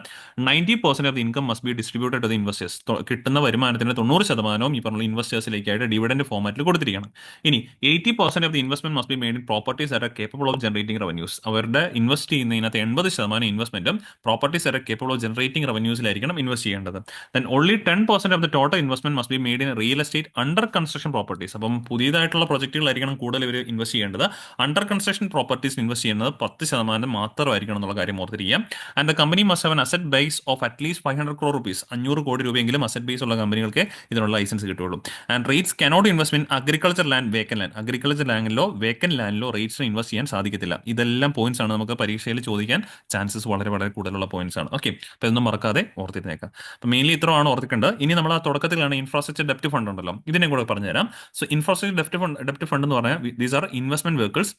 90% of the income must be distributed to the investors. കിട്ടുന്ന വരുമാനത്തിന്റെ 90% ഈ പറഞ്ഞ ഇൻവെസ്റ്റേഴ്സിലേക്കായിട്ട് ഡിവിഡൻഡ് ഫോമാറ്റിൽ കൊടുത്തിരിക്കണം. ഇനി 80% of the investment must be made in properties are capable of generating revenues. അവരുടെ ഇൻവെസ്റ്റ് ചെയ്യുന്നതിനകത്ത് 80% ഇൻവെസ്റ്റ്മെന്റും properties are capable of generating റവന്യൂസിലായിരിക്കണം ഇൻവെസ്റ്റ് ചെയ്യേണ്ടത്. Then only 10% of the total investment must be made in real estate under construction properties. അപ്പം പുതിയതായിട്ടുള്ള പ്രൊജക്റ്റുകളായിരിക്കണം കൂടുതൽ ഇവർ invest ചെയ്യേണ്ടത്. അണ്ടർ കൺസ്ട്രക്ഷൻ പ്രോപ്പർട്ടീസ് ഇൻവെസ്റ്റ് ചെയ്യുന്നത് 10% മാത്രമായിരിക്കണം എന്നുള്ള കാര്യം ഓർത്തിരിക്കുക. And the company must have an asset base of at least 500 crore rupees. 500 കോടി രൂപയെങ്കിലും അസറ്റ് ബേസ് ഉള്ള കമ്പനികൾക്ക് ഇതിനുള്ള ലൈസൻസ് കിട്ടുള്ളൂ. And REITs cannot invest in agriculture land, vacant land. Agriculture ലാൻഡിലോ വേക്കൻ ലാൻഡിലോ റേറ്റ്സിന് ഇൻവെസ്റ്റ് ചെയ്യാൻ സാധിക്കത്തില്ല. ഇതെല്ലാം പോയിന്റ്സ് ആണ്, നമുക്ക് പരീക്ഷയിൽ ചോദിക്കാൻ ചാൻസസ് വളരെ വളരെ കൂടുതലുള്ള പോയിന്റ്സ് ആണ്. ഓക്കെ, അപ്പോൾ ഇതൊന്നും മറക്കാതെ ഓർത്തിരുന്നേക്കാം. അപ്പോൾ മെയിൻലി ഇത്രയാണ് ഓർത്തിക്കേണ്ടത്. ഇനി നമ്മൾ ആ തുടക്കത്തിലാണ് ഇൻഫ്രാസ്ട്രക്ചർ ഡെപ്റ്റ് ഫണ്ട് ഉണ്ടല്ലോ, ഇതിനെ കൂടെ പറഞ്ഞുതരാം. സോ ഇൻഫ്രാസ്ട്രക്ചർ ഡെപ്റ്റ് ഫണ്ട് എന്ന് പറഞ്ഞാൽ these are investment vehicles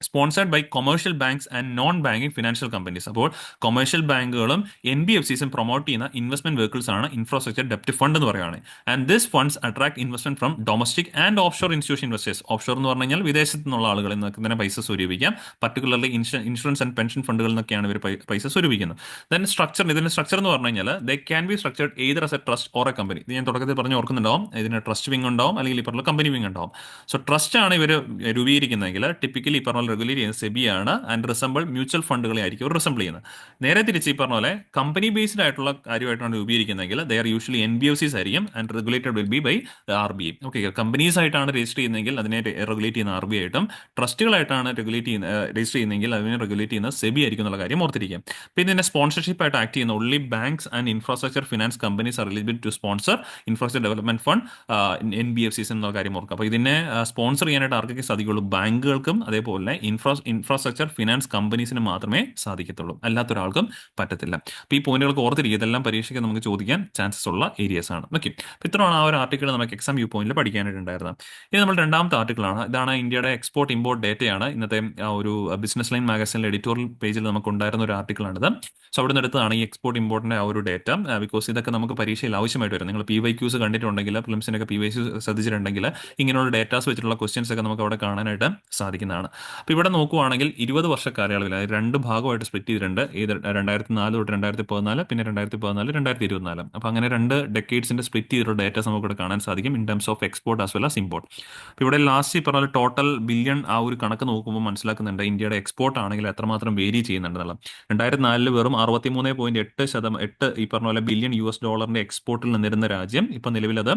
sponsored by commercial banks and non banking financial companies. അപ്പോൾ കൊമേഴ്ഷ്യൽ ബാങ്കുകളും NBFCസും പ്രൊമോട്ട് ചെയ്യുന്ന ഇൻവെസ്റ്റ്മെന്റ് വെഹിക്കിൾസ് ആണ് ഇൻഫ്രാസ്ട്രക്ചർ ഡെപ്റ്റ് ഫണ്ട് എന്ന് പറയുന്നത്. And this funds attract investment from domestic and offshore institution investors. Offshore എന്ന് പറഞ്ഞു കഴിഞ്ഞാൽ വിദേശത്ത് നിന്നുള്ള ആളുകളിൽ നിന്നൊക്കെ തന്നെ പൈസ സ്വരൂപിക്കാം. പർട്ടിക്കുലർലി ഇൻഷുറൻസ് ആൻഡ് പെൻഷൻ ഫണ്ടുകളിൽ നിന്നൊക്കെയാണ് ഇവർ പൈസ സ്വരൂപിക്കുന്നത്. ദെൻ ഇതിന്റെ സ്ട്രക്ചർ എന്ന് പറഞ്ഞു കഴിഞ്ഞാൽ they can be structured either as A trust or A company. ഇത് ഞാൻ തുടക്കത്തിൽ പറഞ്ഞ് ഓർക്കുന്നുണ്ടാവും, ഇതിന് ട്രസ്റ്റ് വിങ് ഉണ്ടാവും അല്ലെങ്കിൽ ഈ പറഞ്ഞ കമ്പനി വിങ് ഉണ്ടാവും. സോ ട്രസ്റ്റ് ആണ് ഇവർ രൂപീകരിക്കുന്നതെങ്കിൽ ടിപ്പിക്കലി ഈ പറഞ്ഞ റെഗുലേറ്റ് ചെയ്യുന്ന സെബി ആണ്. ആൻഡ് റിസംബിൾ മ്യൂച്വൽ ഫണ്ടുകളെ ആയിരിക്കും റിസംബിൾ ചെയ്യുന്നത്. നേരെ തിരിച്ച് ഈ പറഞ്ഞ പോലെ കമ്പനി ബേസ്ഡ് ആയിട്ടുള്ള കാര്യമായിട്ടാണ് രൂപീകരിക്കുന്നതെങ്കിൽ ദേ ആർ യൂഷ്വലി NBFCs ആയിരിക്കും. And regulated will be by RBI. Okay, companies ആയിട്ടാണ് രജിസ്റ്റർ ചെയ്യുന്നതെങ്കിൽ അതിനെ റെഗുലേറ്റ് ചെയ്യുന്ന RBI ആയിട്ടും, ട്രസ്റ്റുകളായിട്ടാണ് രജിസ്റ്റർ ചെയ്യുന്നതെങ്കിൽ അതിനെ റെഗുലേറ്റ് ചെയ്യുന്ന സെബി ആയിരിക്കും എന്നുള്ള കാര്യം ഓർത്തിരിക്കും. പിന്നെ ഇതിന്റെ സ്പോൺസർഷിപ്പ് ആയിട്ട് ആക്ട് ചെയ്യുന്ന only banks and infrastructure finance companies are eligible to sponsor infrastructure development fund NBFCs എന്നുള്ള കാര്യം ഓർക്കുക. അപ്പോൾ ഇതിനെ സ്പോൺസർ ചെയ്യാനായിട്ട് ആർക്കൊക്കെ സാധിക്കുള്ളൂ? ബാങ്കുകൾക്കും അതേപോലെ ഇൻഫ്രാസ്ട്രക്ചർ ഫിനാൻസ് കമ്പനീസിന് മാത്രമേ സാധിക്കത്തുള്ളൂ, അല്ലാത്തൊരാൾക്കും പറ്റത്തില്ല. അപ്പോൾ ഈ പോയിന്റുകൾക്ക് ഓർത്തിരിക്കുക, ഇതെല്ലാം പരീക്ഷയ്ക്ക് നമുക്ക് ചോദിക്കാൻ ചാൻസസ് ഉള്ള ഏരിയസ് ആണ്. ഓക്കെ, അപ്പോൾ ഇത്രയാണ് ആ ഒരു ആർട്ടിക്കിൾ നമുക്ക് എക്സാം വ്യൂ പോയിന്റിൽ പഠിക്കാനായിട്ടുണ്ടായിരുന്നത്. ഇനി നമ്മൾ രണ്ടാമത്തെ ആർട്ടിക്കിളാണ്. ഇതാണ് ഇന്ത്യയുടെ എക്സ്പോർട്ട് ഇമ്പോർട്ട് ഡേറ്റയാണ്. ഇന്നത്തെ ആ ഒരു ബിസിനസ് ലൈൻ മാഗസിനിലെ എഡിറ്റോറിയൽ പേജിൽ നമുക്ക് ഉണ്ടായിരുന്ന ഒരു ആർട്ടിക്കിളാണിത്. സോ അവിടെ നിന്ന് എടുത്തതാണ് ഈ എക്സ്പോർട്ട് ഇമ്പോർട്ടിന്റെ ആ ഒരു ഡേറ്റ. ബിക്കോസ് ഇതൊക്കെ നമുക്ക് പരീക്ഷയിൽ ആവശ്യമായിട്ട് വരും. നിങ്ങൾ PYQs കണ്ടിട്ടുണ്ടെങ്കിൽ, ഫിലിംസിനൊക്കെ PYQs ശ്രദ്ധിച്ചിട്ടുണ്ടെങ്കിൽ ഇങ്ങനെയുള്ള ഡേറ്റാസ് വെച്ചിട്ടുള്ള ക്വസ്റ്റ്യൻസ് ഒക്കെ നമുക്ക് അവിടെ കാണാനായിട്ട് സാധിക്കുന്നതാണ്. അപ്പോൾ ഇവിടെ നോക്കുവാണെങ്കിൽ 20 വർഷ കാലയളവിൽ, അതായത് രണ്ട് ഭാഗമായിട്ട് സ്പ്ലിറ്റ് ചെയ്തിട്ടുണ്ട്. ഇത് 2004 തൊട്ട് 2014, പിന്നെ 2014 2024. അപ്പോൾ അങ്ങനെ രണ്ട് ഡെക്കേഡ്സിന്റെ സ്പ്ലിറ്റ് ചെയ്തിട്ടുള്ള ഡേറ്റാസ് നമുക്ക് ഇവിടെ കാണാൻ സാധിക്കും in terms of export as well as import. അപ്പോൾ ഇവിടെ ലാസ്റ്റ് പറഞ്ഞ ടോട്ടൽ ബില്യൺ ആ ഒരു കണക്ക് നോക്കുമ്പോൾ മനസ്സിലാക്കുന്നുണ്ട് ഇന്ത്യയുടെ എക്സ്പോർട്ട് ആണെങ്കിൽ എത്രമാത്രം വേരി ചെയ്യുന്നുണ്ടെന്നുള്ള. 2004 വെറും 63.8 ഈ പറഞ്ഞ പോലെ ബില്യൺ US ഡോളറിന്റെ എക്സ്പോർട്ടിൽ നിന്നിരുന്ന രാജ്യം ഇപ്പൊ നിലവിൽ അത്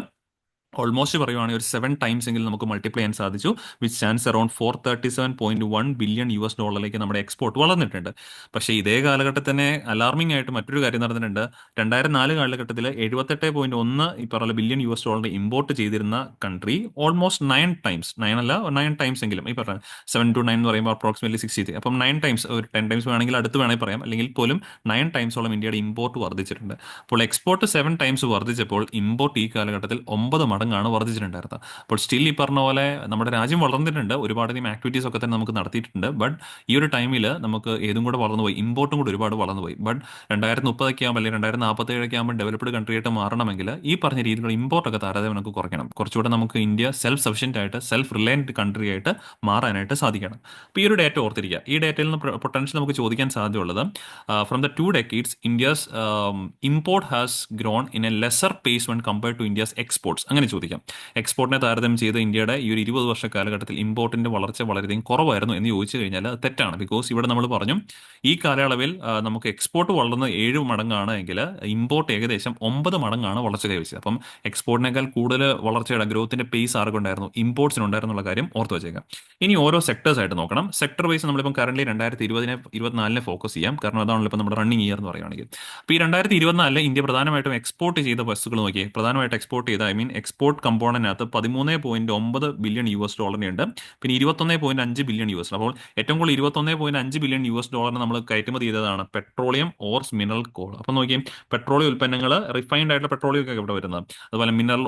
ഓൾമോസ്റ്റ് പറയുവാണെങ്കിൽ ഒരു 7 ടൈംസ് എങ്കിലും നമുക്ക് മൾട്ടിപ്ലൈ ചെയ്യാൻ സാധിച്ചു. Which stands around 437.1 billion US ഡോളറിലേക്ക് നമ്മുടെ എക്സ്പോർട്ട് വളർന്നിട്ടുണ്ട്. പക്ഷേ ഇതേ കാലഘട്ടത്തിൽ തന്നെ അലാർമിംഗ് ആയിട്ട് മറ്റൊരു കാര്യം നടന്നിട്ടുണ്ട്. 2004 കാലഘട്ടത്തിൽ 78.1 ഈ പറഞ്ഞ ബില്യൺ US ഡോളറിന്റെ ഇമ്പോർട്ട് ചെയ്തിരുന്ന കൺട്രി ഓൾമോസ്റ്റ് 9 ടൈംസ്, 9 ടൈംസ് എങ്കിലും ഈ പറഞ്ഞ 7 to 9 എന്ന് പറയുമ്പോൾ അപ്രോക്സിമേറ്റ്ലി 63. അപ്പം 9 ടൈംസ്, ഒരു 10 ടൈംസ് വേണമെങ്കിൽ അടുത്ത് വേണമെങ്കിൽ പറയാം, അല്ലെങ്കിൽ പോലും 9 ടൈംസോളം ഇന്ത്യയുടെ ഇമ്പോർട്ട് വർദ്ധിച്ചിട്ടുണ്ട്. അപ്പോൾ എക്സ്പോർട്ട് 7 ടൈംസ് വർദ്ധിച്ചപ്പോൾ ഇമ്പോർട്ട് ഈ കാലഘട്ടത്തിൽ 9 മടങ്ങാണ് വർദ്ധിച്ചിട്ടുണ്ടായിരുന്നത്. അപ്പോൾ സ്റ്റിൽ ഈ പറഞ്ഞ പോലെ നമ്മുടെ രാജ്യം വളർന്നിട്ടുണ്ട്, ഒരുപാടധികം ആക്ടിവിറ്റീസ് ഒക്കെ തന്നെ നമുക്ക് നടത്തിയിട്ടുണ്ട്. ബട്ട് ഈ ഒരു ടൈമിൽ നമുക്ക് ഏതും കൂടെ വളർന്നുപോയി, ഇമ്പോർട്ടും കൂടെ ഒരുപാട് വളർന്നുപോയി. ബട്ട് 2030 ആകുമ്പോൾ അല്ലെങ്കിൽ 2047 ആകുമ്പോൾ ഡെവലപ്ഡ് കൺട്രി ആയിട്ട് മാറണമെങ്കിൽ ഈ പറഞ്ഞ രീതിയിലുള്ള ഇമ്പോർട്ടൊക്കെ താരതമ്യം നമുക്ക് കുറയ്ക്കണം. കുറച്ചുകൂടെ നമുക്ക് ഇന്ത്യ സെൽഫ് സഫിഷ്യന്റ് ആയിട്ട്, സെൽഫ് റിലയന്റ് കൺട്രി ആയിട്ട് മാറാനായിട്ട് സാധിക്കണം. അപ്പോൾ ഈ ഒരു ഡേറ്റ ഓർത്തിരിക്കുക. ഈ ഡേറ്റയിൽ നിന്ന് പൊട്ടൻഷ്യൽ നമുക്ക് ചോദിക്കാൻ സാധ്യതയുള്ളത് from the 2 decades India's import has grown in a lesser pace when compared to India's exports. അങ്ങനെ ചോദിക്കാം. എക്സ്പോർട്ടിനെ താരതമ്യം ചെയ്ത് ഇന്ത്യയുടെ ഈ ഒരു 20 വർഷ കാലഘട്ടത്തിൽ ഇമ്പോർട്ടിന്റെ വളർച്ച വളരെയധികം കുറവായിരുന്നു എന്ന് ചോദിച്ചു കഴിഞ്ഞാൽ അത് തെറ്റാണ്. ബിക്കോസ് ഇവിടെ നമ്മൾ പറഞ്ഞു ഈ കാലയളവിൽ നമുക്ക് എക്സ്പോർട്ട് വളർന്ന് 7 മടങ്ങാണ് എങ്കിൽ ഇമ്പോർട്ട് ഏകദേശം 9 മടങ്ങാണ് വളർച്ച കൈവരിച്ചത്. അപ്പം എക്സ്പോർട്ടിനേക്കാൾ കൂടുതൽ വളർച്ചയുടെ ഗ്രോത്തിന്റെ പേസ് ആർക്കുണ്ടായിരുന്നു? ഇമ്പോർട്ട്സിനുണ്ടായിരുന്നുള്ള കാര്യം ഓർത്ത് വെച്ചേക്കാം. ഇനി ഓരോ സെക്ടേഴ്സ് ആയിട്ട് നോക്കണം. സെക്ടർ വൈസ് നമ്മളിപ്പം കറന്റ് 2020-24 ഫോക്കസ് ചെയ്യാം, കാരണം അതാണല്ലോ ഇപ്പം നമ്മുടെ റണ്ണിങ് ഇയർ എന്ന് പറയുകയാണെങ്കിൽ. അപ്പോൾ ഈ 2024 ഇന്ത്യ പ്രധാനമായിട്ടും എക്സ്പോർട്ട് ചെയ്ത വസ്തുക്കൾ നോക്കിയേ. പ്രധാനമായിട്ട് എക്സ്പോർട്ട് ചെയ്ത എക്സ്പോർട്ട് കമ്പോണന്റിനകത്ത് 13.9 ബില്യൺ US ഡോളറിനുണ്ട്. പിന്നെ 21.5 ബില്യൺ US. അപ്പോൾ ഏറ്റവും കൂടുതൽ 21.5 ബില്യൺ US ഡോളറിന് നമ്മൾ കയറ്റുമതി ചെയ്തതാണ് പെട്രോളിയം ഓർസ് മിനറൽ കോൾ. അപ്പം നോക്കിയും പെട്രോളിയം ഉൽപ്പന്നങ്ങൾ, റിഫൈൻഡ് ആയിട്ടുള്ള പെട്രോളിയം ഒക്കെ ഇവിടെ വരുന്നത്, അതുപോലെ മിനറൽ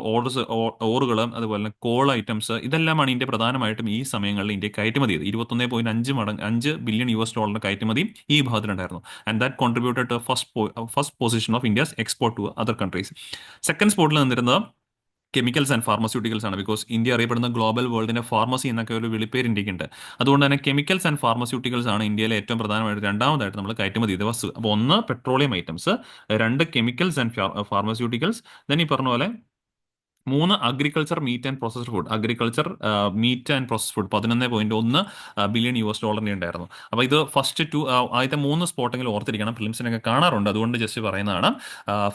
ഓറുകൾ, അതുപോലെ കോൾ ഐറ്റംസ്, ഇതെല്ലാമാണ് ഇന്ത്യ പ്രധാനമായിട്ടും ഈ സമയങ്ങളിൽ ഇന്ത്യ കയറ്റുമതി ചെയ്തത്. 21.5 ബില്യൺ US ഡോളറിന്റെ കയറ്റുമതി ഈ ഭാഗത്തിലുണ്ടായിരുന്നു. And that contributed to first position of India's export to other countries. Second സ്പോട്ടിൽ നിന്നിരുന്നത് കെമിക്കൽസ് ആൻഡ് ഫാർമസ്യൂട്ടിക്കൽസ് ആണ്. ബിക്കോസ് ഇന്ത്യ അറിയപ്പെടുന്ന ഗ്ലോബൽ വേൾഡിന്റെ ഫാർമസി എന്നൊക്കെ ഒരു വിളിപ്പേര് ഇന്ത്യക്കുണ്ട്. അതുകൊണ്ട് തന്നെ കെമിക്കൽസ് ആൻഡ് ഫാർമസ്യൂട്ടിക്കൽസ് ആണ് ഇന്ത്യയിലെ ഏറ്റവും പ്രധാനമായിട്ട് രണ്ടാമതായിട്ട് നമ്മൾ കയറ്റുമതി ചെയ്ത വസ്തു. അപ്പോൾ ഒന്ന് petroleum items, 2 chemicals and pharmaceuticals, then ഈ പറഞ്ഞ പോലെ 3 agriculture meat and processed food. Agriculture meat and processed food 11.1 billion US ഡോളറിന്റെ ഉണ്ടായിരുന്നു. അപ്പോൾ ഇത് ഫസ്റ്റ് ആദ്യത്തെ 3 സ്പോട്ടെങ്കിലും ഓർത്തിരിക്കണം, ഫിലിംസിനൊക്കെ കാണാറുണ്ട്, അതുകൊണ്ട് ജസ്റ്റ് പറയുന്നതാണ്.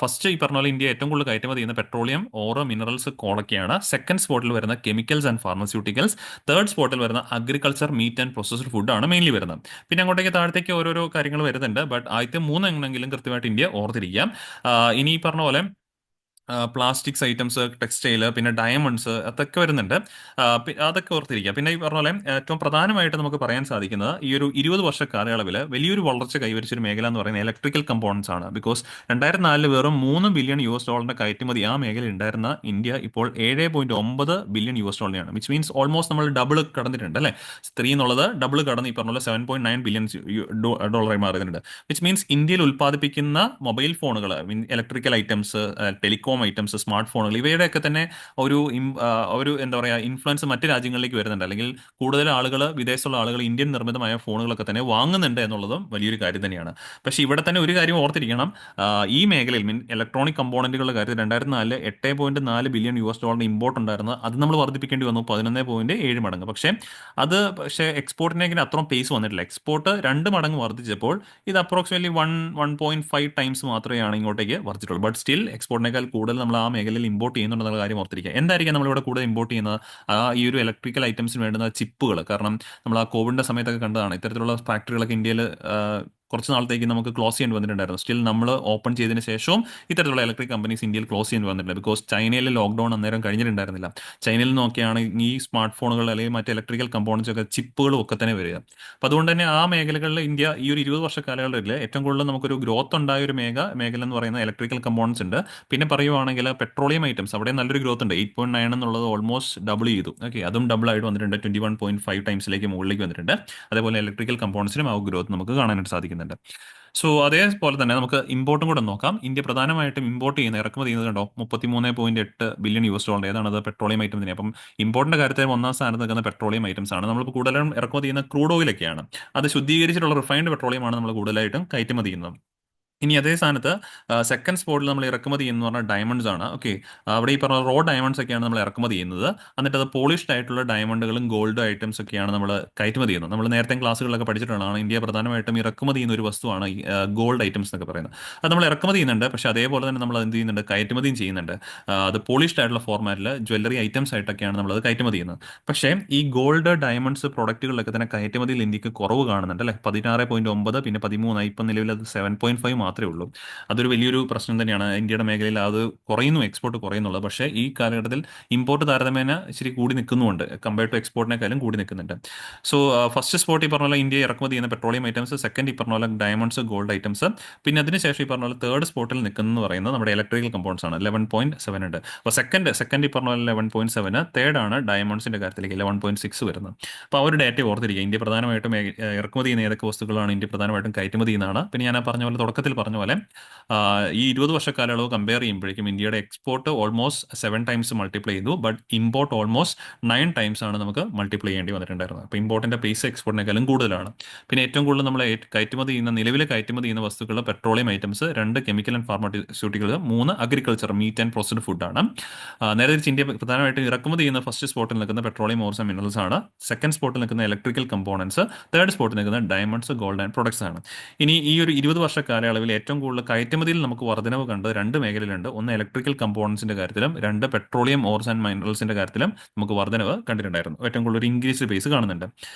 ഫസ്റ്റ് ഈ പറഞ്ഞ പോലെ ഇന്ത്യ ഏറ്റവും കൂടുതൽ കയറ്റുമതി ചെയ്യുന്ന പെട്രോളിയം, ഓറോ, മിനറൽസ്, കോളൊക്കെയാണ്. സെക്കൻഡ് സ്പോട്ടിൽ വരുന്ന കെമിക്കൽസ് ആൻഡ് ഫാർമസ്യൂട്ടിക്കൽസ്, തേർഡ് സ്പോട്ടിൽ വരുന്ന agriculture meat and processed food ആണ് മെയിൻലി വരുന്നത്. പിന്നെ അങ്ങോട്ടേക്ക് താഴത്തേക്ക് ഓരോരോ കാര്യങ്ങൾ വരുന്നുണ്ട്. ബട്ട് ആദ്യത്തെ 3 എണ്ണെങ്കിലും കൃത്യമായിട്ട് ഇന്ത്യ ഓർത്തിരിക്കാം. ഇനി ഈ പറഞ്ഞ പോലെ പ്ലാസ്റ്റിക്സ് ഐറ്റംസ്, ടെക്സ്റ്റൈല്, പിന്നെ ഡയമണ്ട്സ്, അതൊക്കെ വരുന്നുണ്ട്. അതൊക്കെ ഓർത്തിരിക്കുക. പിന്നെ ഈ പറഞ്ഞ പോലെ ഏറ്റവും പ്രധാനമായിട്ട് നമുക്ക് പറയാൻ സാധിക്കുന്നത് ഈ ഒരു 20 വർഷ കാലയളവിൽ വലിയൊരു വളർച്ച കൈവരിച്ചൊരു മേഖല എന്ന് പറയുന്നത് ഇലക്ട്രിക്കൽ കമ്പോണൻസ് ആണ്. ബിക്കോസ് 2004 വെറും 3 ബില്യൺ US ഡോളറിന്റെ കയറ്റുമതി ആ മേഖലയിൽ ഉണ്ടായിരുന്ന ഇന്ത്യ ഇപ്പോൾ 7.9 ബില്യൺ US ഡോളറാണ്. വിച്ച് മീൻസ് ഓൾമോസ്റ്റ് നമ്മൾ ഡബിൾ കടന്നിട്ടുണ്ട് അല്ലേ. 3 എന്നുള്ളത് ഡബിൾ കടന്ന് ഈ പറഞ്ഞ പോലെ 7.9 ബില്യൺ ഡോളറായി മാറുന്നുണ്ട്. വിച്ച് മീൻസ് ഇന്ത്യയിൽ ഉൽപ്പാദിപ്പിക്കുന്ന മൊബൈൽ ഫോണുകൾ, electrical items, telecom items, smart ഫോണുകൾ, ഇവയുടെയൊക്കെ തന്നെ ഒരു എന്താ പറയുക ഇൻഫ്ലുവൻസ് മറ്റ് രാജ്യങ്ങളിലേക്ക് വരുന്നുണ്ട്. അല്ലെങ്കിൽ കൂടുതൽ ആളുകൾ, വിദേശത്തുള്ള ആളുകൾ ഇന്ത്യൻ നിർമ്മിതമായ ഫോണുകളൊക്കെ തന്നെ വാങ്ങുന്നുണ്ട് എന്നുള്ളതും വലിയൊരു കാര്യം തന്നെയാണ്. പക്ഷേ ഇവിടെ തന്നെ ഒരു കാര്യം ഓർത്തിരിക്കണം. ഈ മേഖലയിൽ ഇലക്ട്രോണിക് കമ്പോണന്റുകളുടെ കാര്യത്തിൽ 2004 8.4 ബില്യൺ US ഡോളറിന്റെ ഇമ്പോർട്ട് ഉണ്ടായിരുന്നത് അത് നമ്മൾ വർദ്ധിപ്പിക്കേണ്ടി വന്നു 11.7 മടങ്ങ്. പക്ഷേ എക്സ്പോർട്ടിനെങ്കിലും അത്രയും പേസ് വന്നിട്ടില്ല. എക്സ്പോർട്ട് 2 മടങ്ങ് വർദ്ധിച്ചപ്പോൾ ഇത് അപ്രോക്സിമേറ്റ്ലി 1.5 ടൈംസ് മാത്രമേ ഇങ്ങോട്ടേക്ക് വർദ്ധിച്ചിട്ടുള്ളൂ. ബട്ട് സ്റ്റിൽ എക്സ്പോർട്ടിനേക്കാൾ കൂടുതൽ നമ്മൾ ആ മേഖലയിൽ ഇമ്പോർട്ട് ചെയ്യുന്നുണ്ടെന്നുള്ള കാര്യം ഓർത്തിരിക്കുക. എന്തായിരിക്കും നമ്മളിവിടെ കൂടുതൽ ഇമ്പോർട്ട് ചെയ്യുന്നത്? ഈ ഒരു ഇലക്ട്രിക്കൽ ഐറ്റംസിന് വേണ്ടുന്ന ചിപ്പുകൾ. കാരണം നമ്മൾ ആ കോവിഡിന്റെ സമയത്തൊക്കെ കണ്ടതാണ് ഇത്തരത്തിലുള്ള ഫാക്ടറികളൊക്കെ ഇന്ത്യയിൽ കുറച്ച് നാളത്തേക്ക് നമുക്ക് ക്ലോസ് ചെയ്യേണ്ടി വന്നിട്ടുണ്ടായിരുന്നു. സ്റ്റിൽ നമ്മൾ ഓപ്പൺ ചെയ്തതിന് ശേഷവും ഇത്തരത്തിലുള്ള ഇലക്ട്രിക് കമ്പനീസ് ഇന്ത്യയിൽ ക്ലോസ് ചെയ്യേണ്ടി വന്നിട്ടുണ്ട്. ബിക്കോസ് ചൈനയിലെ ലോക്ക്ഡൌൺ അന്നേരം കഴിഞ്ഞിട്ടുണ്ടായിരുന്നില്ല. ചൈനയിൽ നോക്കിയാണ് ഈ സ്മാർട്ട് ഫോണുകൾ അല്ലെങ്കിൽ മറ്റ് ഇലക്ട്രിക്കൽ കമ്പോണൻസ് ഒക്കെ ചിപ്പുകളും ഒക്കെ തന്നെ വരിക. അപ്പോൾ അതുകൊണ്ട് തന്നെ ആ മേഖലകളിൽ ഇന്ത്യ ഈ ഒരു 20 വർഷ കാലയളവിൽ ഏറ്റവും കൂടുതൽ നമുക്കൊരു ഗ്രോത്ത് ഉണ്ടായ ഒരു മേഖല എന്ന് പറയുന്നത് ഇലക്ട്രിക്കൽ കമ്പോണൻസ് ഉണ്ട്. പിന്നെ പറയുവാണെങ്കിൽ പെട്രോളിയം ഐറ്റംസ് അവിടെ നല്ലൊരു ഗ്രോത്ത് ഉണ്ട്. 8.9 എന്നുള്ളത് ഓൾമോസ്റ്റ് ഡബിൾ ചെയ്തു. ഓക്കെ, അതും ഡബിൾ ആയിട്ട് വന്നിട്ടുണ്ട്. 21.5 ടൈംസിലേക്ക് മുകളിലേക്ക് വന്നിട്ടുണ്ട്. അതേപോലെ ഇലക്ട്രിക്കൽ കമ്പോണൻസിനും ആ ഗ്രോത്ത് നമുക്ക് കാണാനായിട്ട് സാധിക്കുന്നുണ്ട്. സോ അതേപോലെ തന്നെ നമുക്ക് ഇമ്പോർട്ടും കൂടെ നോക്കാം. ഇന്ത്യ പ്രധാനമായിട്ടും ഇമ്പോർട്ട് ചെയ്യുന്ന ഇറക്കുമതി ചെയ്യുന്നത് കണ്ടോ, $33.8 ബില്യൺ. ഏതാണത്? പെട്രോളിയം ഐറ്റം തന്നെ. അപ്പം ഇമ്പോർട്ടിന്റെ കാര്യത്തിൽ ഒന്നാം സ്ഥാനത്ത് നിൽക്കുന്ന പെട്രോളിയം ഐറ്റംസ് ആണ്. നമ്മളിപ്പോൾ കൂടുതലും ഇറക്കുമതി ചെയ്യുന്ന ക്രൂഡ് ഓയിലൊക്കെയാണ്. അത് ശുദ്ധീകരിച്ചിട്ടുള്ള റിഫൈൻഡ് പെട്രോളിയമാണ് നമ്മൾ കൂടുതലായിട്ടും കയറ്റുമതി ചെയ്യുന്നത്. ഇനി അതേ സ്ഥാനത്ത് സെക്കൻഡ് സ്പോട്ടിൽ നമ്മൾ ഇറക്കുമതി ചെയ്യുന്ന പറഞ്ഞാൽ ഡയമണ്ട്സ് ആണ്. ഓക്കെ, അവിടെ ഈ പറഞ്ഞ റോ ഡയമണ്ട്സ് ഒക്കെയാണ് നമ്മൾ ഇറക്കുമതി ചെയ്യുന്നത്. എന്നിട്ട് അത് പോളിഷ്ഡ് ആയിട്ടുള്ള ഡയമണ്ടുകളും ഗോൾഡ് ഐറ്റംസ് ഒക്കെയാണ് നമ്മൾ കയറ്റുമതി ചെയ്യുന്നത്. നമ്മൾ നേരത്തെ ക്ലാസ്സുകളിലൊക്കെ പഠിച്ചിട്ടുള്ളതാണ്. ഇന്ത്യ പ്രധാനമായിട്ടും ഇറക്കുമതി ചെയ്യുന്ന ഒരു വസ്തുവാണ് ഈ ഗോൾഡ് ഐറ്റംസ് എന്നൊക്കെ പറയുന്നത്. അത് നമ്മൾ ഇറക്കുമതി ചെയ്യുന്നുണ്ട്, പക്ഷേ അതേപോലെ തന്നെ നമ്മൾ എന്ത് ചെയ്യുന്നുണ്ട്, കയറ്റുമതിയും ചെയ്യുന്നുണ്ട്. അത് പോളിഷ്ഡ് ആയിട്ടുള്ള ഫോർമാറ്റിൽ ജ്വല്ലറി ഐറ്റംസ് ആയിട്ടൊക്കെയാണ് നമ്മളത് കയറ്റുമതി ചെയ്യുന്നത്. പക്ഷേ ഈ ഗോൾഡ് ഡയമണ്ട്സ് പ്രൊഡക്റ്റുകളിലൊക്കെ തന്നെ കയറ്റുമതിയിൽ ഇന്ത്യക്ക് കുറവ് കാണുന്നുണ്ട് അല്ലേ. 16.9, പിന്നെ 13, ഇപ്പം നിലവിൽ അത് 7.5 മാത്രമേ ഉള്ളൂ. അതൊരു വലിയൊരു പ്രശ്നം തന്നെയാണ്. ഇന്ത്യയുടെ മേഖലയിൽ അത് കുറയുന്നു, എക്സ്പോർട്ട് കുറയുന്നുള്ളത്. പക്ഷേ ഈ കാലഘട്ടത്തിൽ ഇമ്പോർട്ട് താരതമ്യേന ഇച്ചിരി കൂടി നിൽക്കുന്നുണ്ട്. കമ്പയർഡ് ടു എക്സ്പോർട്ടിനേക്കാളും കൂടി നിൽക്കുന്നുണ്ട്. സോ ഫസ്റ്റ് സ്പോട്ട് ഈ പറഞ്ഞ പോലെ ഇന്ത്യ ഇറക്കുമതി ചെയ്യുന്ന പെട്രോളിയം ഐറ്റംസ്, സെക്കൻഡ് ഈ പറഞ്ഞ പോലെ ഡയമണ്ട്സ് ഗോൾഡ് ഐറ്റംസ്, പിന്നെ അതിനുശേഷം ഈ പറഞ്ഞ പോലെ തേർഡ് സ്പോട്ടിൽ നിൽക്കുന്നത് പറയുന്നത് നമ്മുടെ ഇലക്ട്രിക്കൽ കമ്പൗണ്ട്സ് ആണ്. 11.7 ഉണ്ട്. അപ്പോൾ സെക്കൻഡ് ഈ പറഞ്ഞ പോലെ 11.7, തേർഡ് ആണ് ഡയമണ്ട്സിന്റെ കാര്യത്തിലേക്ക് 11.6 വരുന്നത്. അപ്പോൾ ആ ഒരു ഡേറ്റ ഓർത്തിരിക്കുക. ഇന്ത്യ പ്രധാനമായിട്ടും ഇറക്കുമതി ചെയ്യുന്ന ഏതൊക്കെ വസ്തുക്കളാണ് ഇന്ത്യ പ്രധാനമായിട്ടും കയറ്റുമതി ചെയ്യുന്നതാണ്. പിന്നെ ഞാൻ പറഞ്ഞ പോലെ തുടക്കത്തിൽ പറഞ്ഞ പോലെ ഈ 20 വർഷ കാലയളവ് കമ്പയർ ചെയ്യുമ്പോഴേക്കും ഇന്ത്യയുടെ എക്സ്പോർട്ട് ഓൾമോസ്റ്റ് 7 ടൈംസ് മൾട്ടിപ്ലൈ ചെയ്തു. ബട്ട് ഇമ്പോർട്ട് ഓൾമോസ്റ്റ് 9 ടൈംസ് ആണ് നമുക്ക് മൾട്ടിപ്ലൈ ചെയ്യേണ്ടി വന്നിട്ടുണ്ടായിരുന്നത്. അപ്പോൾ ഇമ്പോർട്ടിന്റെ പേസ് എക്സ്പോർട്ടിനേക്കാളും കൂടുതലാണ്. പിന്നെ ഏറ്റവും കൂടുതൽ നമ്മൾ നിലവിലെ കയറ്റുമതി ചെയ്യുന്ന വസ്തുക്കൾ petroleum items, 2 chemical and pharmaceutical, 3 agriculture, meat and processed ഫുഡാണ്. നേരെ തിരിച്ച് ഇന്ത്യ പ്രധാനമായിട്ടും ഇറക്കുമതി ചെയ്യുന്ന ഫസ്റ്റ് സ്പോട്ടിൽ നിൽക്കുന്ന പെട്രോളിയം ഓർസ് ആൻഡ് മിനറൽസ് ആണ്. സെക്കൻഡ് സ്പോട്ടിൽ നിൽക്കുന്ന ഇലക്ട്രിക്കൽ കമ്പോണൻസ്, തേർഡ് സ്പോട്ടിൽ നിൽക്കുന്ന ഡയമണ്ട്സ് ഗോൾഡ് ആൻഡ് പ്രൊഡക്ട്സ് ആണ്. ഇനി ഈ ഒരു 20 വർഷ കാലയളവിൽ ഏറ്റവും കൂടുതൽ കയറ്റുമതിയിൽ നമുക്ക് വർധനവ് കണ്ടത് 2 മേഖലയിലുണ്ട്. ഒന്ന് ഇലക്ട്രിക്കൽ കമ്പോണൻസിന്റെ കാര്യത്തിലും, 2 പെട്രോളിയം ഓർസ് ആൻഡ് മിനറൽസിന്റെ കാര്യത്തിലും നമുക്ക് വർധനവ് കണ്ടിട്ടുണ്ടായിരുന്നു. ഏറ്റവും കൂടുതൽ ഒരു ഇൻക്രീസ്ഡ് ബേസ് കാണുന്നുണ്ട്.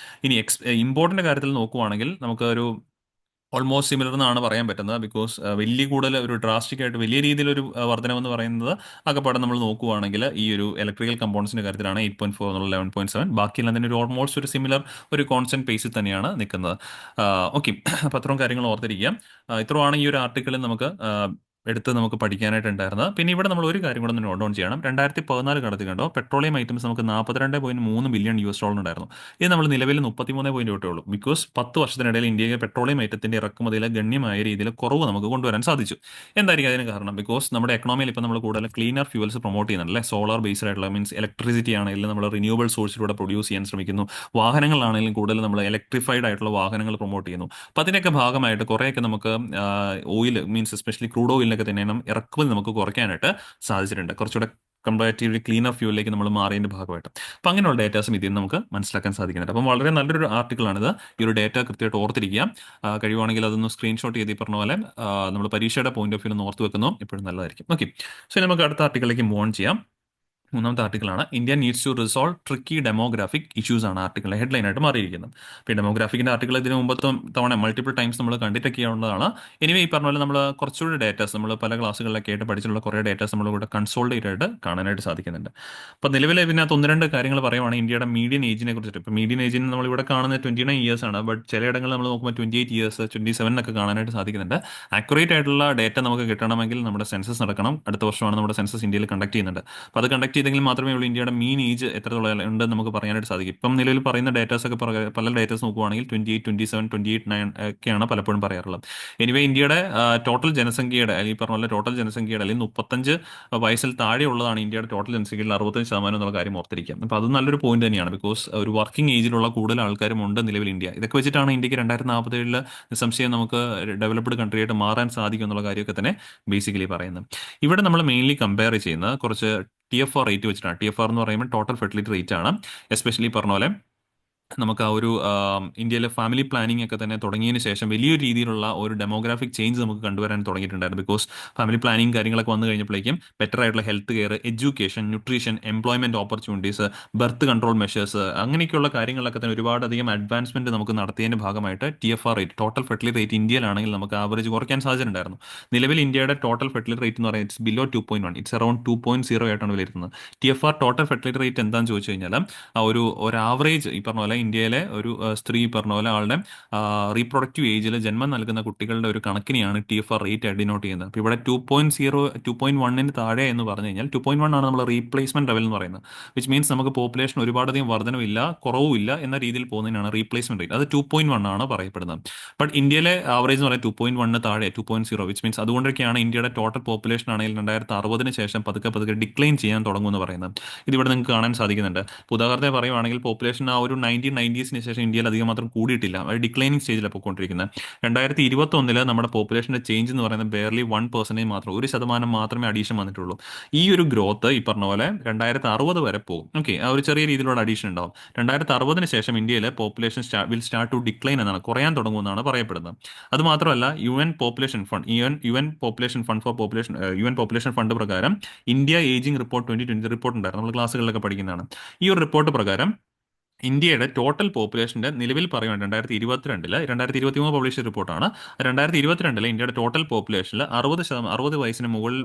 ഇനി ഇമ്പോർട്ടിന്റെ കാര്യത്തിൽ നോക്കുവാണെങ്കിൽ നമുക്ക് ഒരു ഓൾമോസ്റ്റ് സിമിലർ എന്നാണ് പറയാൻ പറ്റുന്നത്. ബിക്കോസ് വലിയ കൂടുതൽ ഒരു ഡ്രാസ്റ്റിക് ആയിട്ട് വലിയ രീതിയിലൊരു വർധനമെന്ന് പറയുന്നത് ആകെപ്പാടെ നമ്മൾ നോക്കുവാണെങ്കിൽ ഈ ഒരു ഇലക്ട്രിക്കൽ കമ്പോണൻസിന്റെ കാര്യത്തിലാണ് 8.4 എന്നുള്ള 11.7. ബാക്കിയെല്ലാം തന്നെ ഒരു ഓൾമോസ്റ്റ് ഒരു സിമിലർ ഒരു കോൺസ്റ്റന്റ് പേസിൽ തന്നെയാണ് നിൽക്കുന്നത്. ഓക്കെ, അപ്പോൾ അത്രയും കാര്യങ്ങൾ ഓർത്തിരിക്കുക. ഇത്രയാണ് ഈ ഒരു ആർട്ടിക്കിളിൽ നമുക്ക് എടുത്ത് നമുക്ക് പഠിക്കാനായിട്ടുണ്ടായിരുന്നത്. പിന്നെ ഇവിടെ നമ്മൾ ഒരു കാര്യം കൂടെ ഒന്ന് നോട്ട് ഡൗൺ ചെയ്യണം. 2014 കടത്തി കണ്ടോ, പെട്രോളിയം ഐറ്റംസ് നമുക്ക് $42.3 ബില്യൺ ഉണ്ടായിരുന്നു. ഇത് നമ്മൾ നിലവിൽ 33.8 ഉള്ളൂ. ബിക്കോസ് 10 വർഷത്തിനിടയിൽ ഇന്ത്യയിലെ പെട്രോളിയം ഐറ്റത്തിന്റെ ഇറക്കുമതിയിൽ ഗണ്യമായ രീതിയിൽ കുറവ് നമുക്ക് കൊണ്ടുവരാൻ സാധിച്ചു. എന്തായിരിക്കും അതിന് കാരണം? ബിക്കോസ് നമ്മുടെ എക്കണോമിയിൽ ഇപ്പോൾ നമ്മൾ കൂടുതൽ ക്ലീനർ ഫ്യൂവൽസ് പ്രൊമോട്ട് ചെയ്യുന്നുണ്ടല്ലേ. സോളാർ ബേസ്ഡ് ആയിട്ടുള്ള മീൻസ് ഇലക്ട്രിസിറ്റി ആണെങ്കിലും നമ്മൾ റിന്യൂവബിൾ സോഴ്സിലൂടെ പ്രൊഡ്യൂസ് ചെയ്യാൻ ശ്രമിക്കുന്നു. വാഹനങ്ങളാണെങ്കിലും കൂടുതൽ നമ്മൾ ഇലക്ട്രിഫൈഡ് ആയിട്ടുള്ള വാഹനങ്ങൾ പ്രൊമോട്ട് ചെയ്യുന്നു. അപ്പോൾ അതിൻ്റെയൊക്കെ ഭാഗമായിട്ട് കുറേയൊക്കെ നമുക്ക് ഓയിൽ മീൻസ് എസ്പെഷ്യലി ക്രൂഡ് ഓയിലിനൊക്കെ തന്നെ ഇറക്കുമതി നമുക്ക് കുറയ്ക്കാനായിട്ട് സാധിച്ചിട്ടുണ്ട്. കുറച്ചുകൂടെ കമ്പാരിറ്റീവ്ലി ക്ലീനർ ഫ്യൂലിലേക്ക് നമ്മൾ മാറിയതിന്റെ ഭാഗമായിട്ട്. അപ്പം അങ്ങനെയുള്ള ഡേറ്റാസും ഇതിൽ നിന്ന് നമുക്ക് മനസ്സിലാക്കാൻ സാധിക്കുന്നുണ്ട്. അപ്പം വളരെ നല്ലൊരു ആർട്ടിക്കിളാണിത്. ഈ ഒരു ഡേറ്റ കൃത്യമായിട്ട് ഓർത്തിരിക്കുക. കഴിയുവാണെങ്കിൽ അതൊന്ന് സ്ക്രീൻഷോട്ട് ചെയ്ത് ഈ പറഞ്ഞ പോലെ നമ്മൾ പരീക്ഷയുടെ പോയിന്റ് ഓഫ് വ്യൂ ഒന്ന് ഓർത്ത് വെക്കുന്നു എപ്പോഴും നല്ലതായിരിക്കും. ഓക്കെ, സോ നമുക്ക് അടുത്ത ആർട്ടിക്കിളിലേക്ക് മൂവ് ഓൺ ചെയ്യാം. മൂന്നാമത്തെ ആർട്ടിക്കിളാണ് India needs to resolve tricky demographic issues ആണ് ആർട്ടിക്കിൾ ഹെഡ്ലൈൻ ആയിട്ട് മാറിയിരിക്കുന്നത്. അപ്പോൾ ഈ ഡെമോഗ്രാഫിക്കിന്റെ ആർട്ടിക്കിൾ ഇതിന് മുമ്പത്തെ തവണ മൾട്ടിപ്പിൾ ടൈംസ് നമ്മൾ കണ്ടിട്ടൊക്കെയുള്ളതാണ്. എനിവേ ഈ പറഞ്ഞ പോലെ നമ്മൾ കുറച്ചുകൂടി ഡേറ്റാസ് നമ്മൾ പല ക്ലാസ്സുകളിലൊക്കെ ആയിട്ട് പഠിച്ചിട്ടുള്ള കുറേ ഡേറ്റാസ് നമ്മൾ ഇവിടെ കൺസോൾഡേറ്റ് ആയിട്ട് കാണാനായിട്ട് സാധിക്കുന്നുണ്ട്. അപ്പോൾ നിലവിൽ ഇതിനകത്ത് 1-2 കാര്യങ്ങൾ പറയുവാണെങ്കിൽ ഇന്ത്യയുടെ മീഡിയൻ ഏജിനെ കുറിച്ചിട്ട്, ഇപ്പോൾ മീഡിയൻ ഏജിന് നമ്മൾ ഇവിടെ കാണുന്നത് 29 ഇയേഴ്സ് ആണ്. ബട്ട് ചിലയിടങ്ങളിൽ നമ്മൾ നോക്കുമ്പോൾ 28 ഇയേഴ്സ് 27 ഒക്കെ കാണാനായിട്ട് സാധിക്കുന്നുണ്ട്. ആക്യുറേറ്റ് ആയിട്ടുള്ള ഡേറ്റ നമുക്ക് കിട്ടണമെങ്കിൽ നമ്മുടെ സെൻസസ് നടക്കണം. അടുത്ത വർഷമാണ് നമ്മുടെ സെൻസസ് ഇന്ത്യയിൽ കണ്ടക്ട് ചെയ്യുന്നുണ്ട്. അപ്പോൾ അത് കണ്ടക്ട് ചെയ്തെങ്കിൽ മാത്രമേ ഉള്ളൂ ഇന്ത്യയുടെ മീൻ ഏജ് എത്രത്തോളം ഉണ്ടെന്ന് നമുക്ക് പറയാനായിട്ട് സാധിക്കും. ഇപ്പം നിലവിൽ പറയുന്ന ഡേറ്റാസ് ഒക്കെ പല ഡേറ്റാസ് നോക്കുവാണെങ്കിൽ 28, 27, 28, 9 ഒക്കെയാണ് പലപ്പോഴും പറയാറുള്ളത്. എനിവേ ഇന്ത്യയുടെ ടോട്ടൽ ജനസംഖ്യയുടെ അല്ലെങ്കിൽ പറഞ്ഞ പോലെ ടോട്ടൽ ജനസംഖ്യയുടെ അല്ലെങ്കിൽ 35 വയസ്സിൽ താഴെയുള്ളതാണ് ഇന്ത്യയുടെ ടോട്ടൽ ജനസംഖ്യയിൽ 65% എന്നുള്ള കാര്യം ഓർത്തിരിക്കാം. അപ്പോൾ അത് നല്ലൊരു പോയിന്റ് തന്നെയാണ്. ബിക്കോസ് ഒരു വർക്കിംഗ് ഏജിലുള്ള കൂടുതൽ ആൾക്കാരും ഉണ്ട് നിലവിൽ ഇന്ത്യ. ഇതൊക്കെ വെച്ചിട്ടാണ് ഇന്ത്യക്ക് 2047 നിസ്സംശയം നമുക്ക് ഡെവലപ്ഡ് കൺട്രി ആയിട്ട് മാറാൻ സാധിക്കും എന്നുള്ള കാര്യമൊക്കെ തന്നെ ബേസിക്കലി പറയുന്നത്. ഇവിടെ നമ്മൾ മെയിൻലി കമ്പയർ ചെയ്യുന്ന കുറച്ച് TFR റേറ്റ് വെച്ചിട്ടാണ്. TFR എന്ന് പറയുമ്പോൾ ടോട്ടൽ ഫെർട്ടിലിറ്റി റേറ്റ് ആണ്. എസ്പെഷ്യലി പറഞ്ഞ പോലെ നമുക്ക് ആ ഒരു ഇന്ത്യയിലെ ഫാമിലി പ്ലാനിംഗ് ഒക്കെ തന്നെ തുടങ്ങിയതിന് ശേഷം വലിയൊരു രീതിയിലുള്ള ഒരു ഡെമോഗ്രാഫിക് ചേഞ്ച് നമുക്ക് കണ്ടുവരാൻ തുടങ്ങിയിട്ടുണ്ടായിരുന്നു. ബിക്കോസ് ഫാമിലി പ്ലാനിങ് കാര്യങ്ങളൊക്കെ വന്നു കഴിഞ്ഞപ്പോഴേക്കും ബെറ്റർ ആയിട്ടുള്ള health care, education, nutrition, employment opportunities, birth control measures, അങ്ങനെയൊക്കെയുള്ള കാര്യങ്ങളിലൊക്കെ തന്നെ ഒരുപാടധികം അഡ്വാൻസ്മെന്റ് നമുക്ക് നടത്തിയതിന്റെ ഭാഗമായിട്ട് TFR rate, total fertility rate ഇന്ത്യയിലാണെങ്കിൽ നമുക്ക് ആവറേജ് കുറയ്ക്കാൻ സാധിച്ചിട്ടുണ്ടായിരുന്നു. നിലവിൽ ഇന്ത്യയുടെ ടോട്ടൽ ഫെർട്ടിലിറ്റി റേറ്റ് എന്ന് പറയുന്നത് ബിലോ 2.1, ഇറ്റ്സ് അറൌണ്ട് 2.0 ആയിട്ടാണ് വിലയിരുത്തുന്നത്. TFR ടോട്ടൽ ഫെർട്ടിലിറ്റി റേറ്റ് എന്താണെന്ന് ചോദിച്ചു കഴിഞ്ഞാൽ ആ ഒരു ആവറേജ് ഈ പറഞ്ഞ പോലെ ഇന്ത്യയിലെ ഒരു സ്ത്രീ പറഞ്ഞ പോലെ ആളുടെ റീപ്രൊഡക്റ്റീവ് ഏജിൽ ജന്മം നൽകുന്ന കുട്ടികളുടെ ഒരു കണക്കിനെയാണ് TFR റേറ്റ് ഡിനോട്ട് ചെയ്യുന്നത്. അപ്പോൾ ഇവിടെ 2.0, 2.1 താഴെ എന്ന് പറഞ്ഞു കഴിഞ്ഞാൽ 2.1 ആണ് നമ്മൾ റീപ്ലേസ്മെന്റ് ലെവൽ എന്ന് പറയുന്നത്. വിച്ച് മീൻസ് നമുക്ക് പോപ്പുലേഷൻ ഒരുപാടധികം വർധനവില്ല, കുറവുമില്ല എന്ന രീതിയിൽ പോകുന്നതിനാണ് റീപ്ലേസ്മെന്റ് റേറ്റ്. അത് 2.1 ആണ് പറയപ്പെടുന്നത്. ബട്ട് ഇന്ത്യയിലെ ആവറേജ് എന്ന് പറയുന്നത് 2.1 താഴെ 2.0, വിച്ച് മീൻസ് അതുകൊണ്ടൊക്കെയാണ് ഇന്ത്യയുടെ ടോട്ടൽ പോപ്പുലേഷൻ ആണെങ്കിൽ 2060 ശേഷം പതുക്കെ പതുക്കെ ഡിക്ലൈൻ ചെയ്യാൻ തുടങ്ങുമെന്ന് പറയുന്നത്. ഇതിവിടെ നിങ്ങൾക്ക് കാണാൻ സാധിക്കുന്നുണ്ട്. ഇപ്പോൾ ഉദാഹരണത്തിന് പറയുവാണെങ്കിൽ പോപ്പുലേഷൻ ആ ഒരു 1990s ശേഷം ഇന്ത്യയിൽ അധികം മാത്രം കൂടിയിട്ടില്ല, അത് ഡിക്ലൈനിങ് സ്റ്റേജിലാണ് പോയിക്കൊണ്ടിരിക്കുന്നത്. 2021 നമ്മുടെ പോപ്പുലേഷന്റെ ചേഞ്ച് എന്ന് പറയുന്നത് ബെയർലി 1% മാത്രം, 1% മാത്രമേ അഡീഷൻ വന്നിട്ടുള്ളൂ. ഈ ഒരു ഗ്രോത്ത് ഈ പറഞ്ഞ പോലെ 2060 വരെ പോകും. ഓക്കെ, ആ ഒരു ചെറിയ രീതിയിലുള്ള അഡീഷൻ ഉണ്ടാവും. 2060 ശേഷം ഇന്ത്യയിലെ population will start to decline എന്നാണ്, കുറയാൻ തുടങ്ങുമെന്നാണ് പറയപ്പെടുന്നത്. അത് മാത്രമല്ല യു എൻ പോപ്പുലേഷൻ ഫണ്ട് പ്രകാരം ഇന്ത്യ ഏജിംഗ് റിപ്പോർട്ട് 2020 റിപ്പോർട്ട് ഉണ്ടായിരുന്നു, നമ്മൾ ക്ലാസ്സുകളിലൊക്കെ പഠിക്കുന്നതാണ്. ഈ ഒരു റിപ്പോർട്ട് പ്രകാരം ഇന്ത്യയുടെ ടോട്ടൽ പോപ്പുലേഷന്റെ നിലവിൽ പറയുന്നത് 2023 പബ്ലിഷ് ചെയ്ത റിപ്പോർട്ടാണ്. 2022 ഇന്ത്യയുടെ ടോട്ടൽ പോപ്പുലേഷനിൽ 60 വയസ്സിന് മുകളിൽ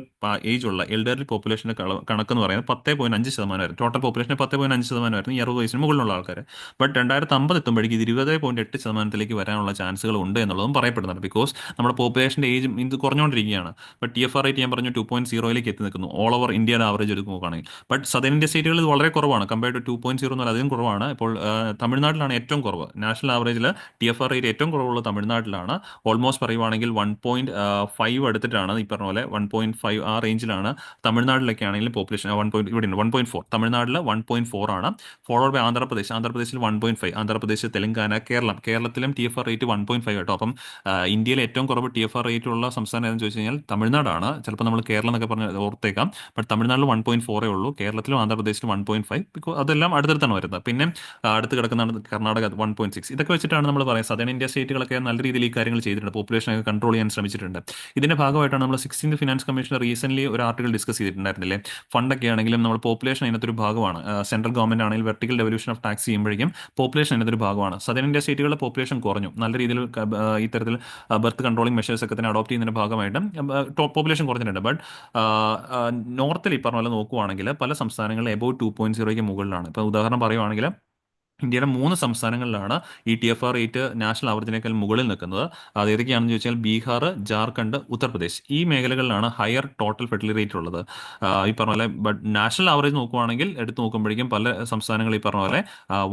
ഏജ് ഉള്ള എൽഡർലി പോപ്പുലേഷന്റെ കണക്കെന്ന് പറയുന്നത് 10.5%. ടോട്ടൽ പോപ്പുലേഷന് 10.5% ഈ 60 വയസ്സിന് മുകളിലുള്ള ആൾക്കാർ. ബട്ട് 2050 എത്തുമ്പോഴേക്കും ഇത് 20.8% വരാനുള്ള ചാൻസുകൾ ഉണ്ട് എന്നുള്ളതും പറയപ്പെടുന്നുണ്ട്. ബിക്കോസ് നമ്മുടെ പോപ്പുലേഷന്റെ ഏജ് ഇത് കുറഞ്ഞുകൊണ്ടിരിക്കുകയാണ്. ബട്ട് TFR റേറ്റ് ഞാൻ പറഞ്ഞു 2.0 എത്തി നിൽക്കുന്നു, ഓൾ ഓവർ ഇന്ത്യയുടെ ആവറേജ് എടുത്ത് നോക്കുകയാണെങ്കിൽ. ബട്ട് സദർ ഇന്ത്യ സ്റ്റേറ്റുകൾ ഇത് വളരെ കുറവാണ്, കമ്പയർഡ് ടു 2.0 എന്നാൽ അധികം കുറവാണ്. ഇപ്പോൾ തമിഴ്നാട്ടിലാണ് ഏറ്റവും കുറവ്. നാഷണൽ ആവറേജിൽ TFR റേറ്റ് ഏറ്റവും കുറവുള്ള തമിഴ്നാട്ടിലാണ്. ഓൾമോസ്റ്റ് പറയുവാണെങ്കിൽ 1.5 എടുത്തിട്ടാണ്, ഈ പറഞ്ഞ പോലെ 1.5 ആ റേഞ്ചിലാണ്. തമിഴ്നാട്ടിലൊക്കെ ആണെങ്കിലും പോപ്പുലേഷൻ ഇവിടെ 1.4, തമിഴ്നാട്ടിൽ 1.4 ആണ്. ഫോളോഡ് ബൈ ആന്ധ്രാപ്രദേശിൽ 1.5, ആന്ധ്രാപ്രദേശ്, തെലങ്കാന, കേരളത്തിലും TFR റേറ്റ് 1.5 കേട്ടോ. അപ്പം ഇന്ത്യയിലെ ഏറ്റവും കുറവ് TFR റേറ്റ് ഉള്ള സംസ്ഥാനം ഏതെന്ന് ചോദിച്ചു കഴിഞ്ഞാൽ തമിഴ്നാടാണ്. ചിലപ്പോൾ നമ്മൾ കേരളം എന്നൊക്കെ പറഞ്ഞ് ഓർത്തേക്കാം. ബട്ട് തമിഴ്നാട്ടിൽ 1.4 ഉള്ളൂ, കേരളത്തിലും ആന്ധ്രാപ്രദേശിലും 1.5. ബിക്കോസ് അതെല്ലാം അടുത്തടുത്താണ് വരുന്നത്. പിന്നെ അടുത്ത് കിടക്കുന്നതാണ് കർണാടക 1.6. ഇതൊക്കെ വെച്ചിട്ടാണ് നമ്മൾ പറയുന്നത് സദേൺ ഇന്ത്യ സ്റ്റേറ്റുകളൊക്കെ നല്ല രീതിയിൽ ഈ കാര്യങ്ങൾ ചെയ്തിട്ടുണ്ട്, പോപ്പുലേഷനൊക്കെ കൺട്രോൾ ചെയ്യാൻ ശ്രമിച്ചിട്ടുണ്ട്. ഇതിന്റെ ഭാഗമായിട്ടാണ് നമ്മൾ 16th ഫിനാൻസ് കമ്മീഷൻ റീസെന്റ് ഒരു ആർട്ടിക്കൽ ഡിസ്കസ് ചെയ്തിട്ടുണ്ടായിരുന്നില്ലേ. ഫണ്ടൊക്കെ ആണെങ്കിലും നമ്മൾ പോപ്പുലേഷൻ അതിനകത്തൊരു ഭാഗമാണ്. സെൻട്രൽ ഗവൺമെന്റ് ആണെങ്കിൽ വെർട്ടിക്കൽ ഡെവല്യൂഷൻ ഓഫ് ടാക്സ് ചെയ്യുമ്പോഴേക്കും പോപ്പുലേഷൻ അതിനകത്തൊരു ഭാഗമാണ്. സദേൺ ഇന്ത്യ സ്റ്റേറ്റുകളുടെ പോപ്പുലേഷൻ കുറഞ്ഞു, നല്ല രീതിയിൽ ഇത്തരത്തിൽ ബർത്ത് കൺട്രോളിംഗ് മെഷേഴ്സ് ഒക്കെ തന്നെ അഡോപ്റ്റ് ചെയ്യുന്നതിന്റെ ഭാഗമായിട്ട് പോപ്പുലേഷൻ കുറഞ്ഞിട്ടുണ്ട്. ബട്ട് നോർത്തിൽ ഈ പറഞ്ഞ പോലെ നോക്കുവാണെങ്കിൽ പല സംസ്ഥാനങ്ങളിൽ എബോവ് 2.0 മുകളിലാണ്. ഇപ്പോൾ ഉദാഹരണം പറയുവാണെങ്കിൽ ഇന്ത്യയുടെ 3 സംസ്ഥാനങ്ങളിലാണ് ഈ TFR റേറ്റ് നാഷണൽ ആവറേജിനേക്കാൾ മുകളിൽ നിൽക്കുന്നത്. അത് ഏതൊക്കെയാണെന്ന് ചോദിച്ചാൽ ബീഹാർ, ജാർഖണ്ഡ്, ഉത്തർപ്രദേശ്, ഈ മേഖലകളിലാണ് ഹയർ ടോട്ടൽ ഫെർട്ടിലിറ്റി റേറ്റ് ഉള്ളത്. ഈ പറഞ്ഞ പോലെ ബട്ട് നാഷണൽ ആവറേജ് നോക്കുവാണെങ്കിൽ എടുത്ത് നോക്കുമ്പോഴേക്കും പല സംസ്ഥാനങ്ങൾ ഈ പറഞ്ഞ പോലെ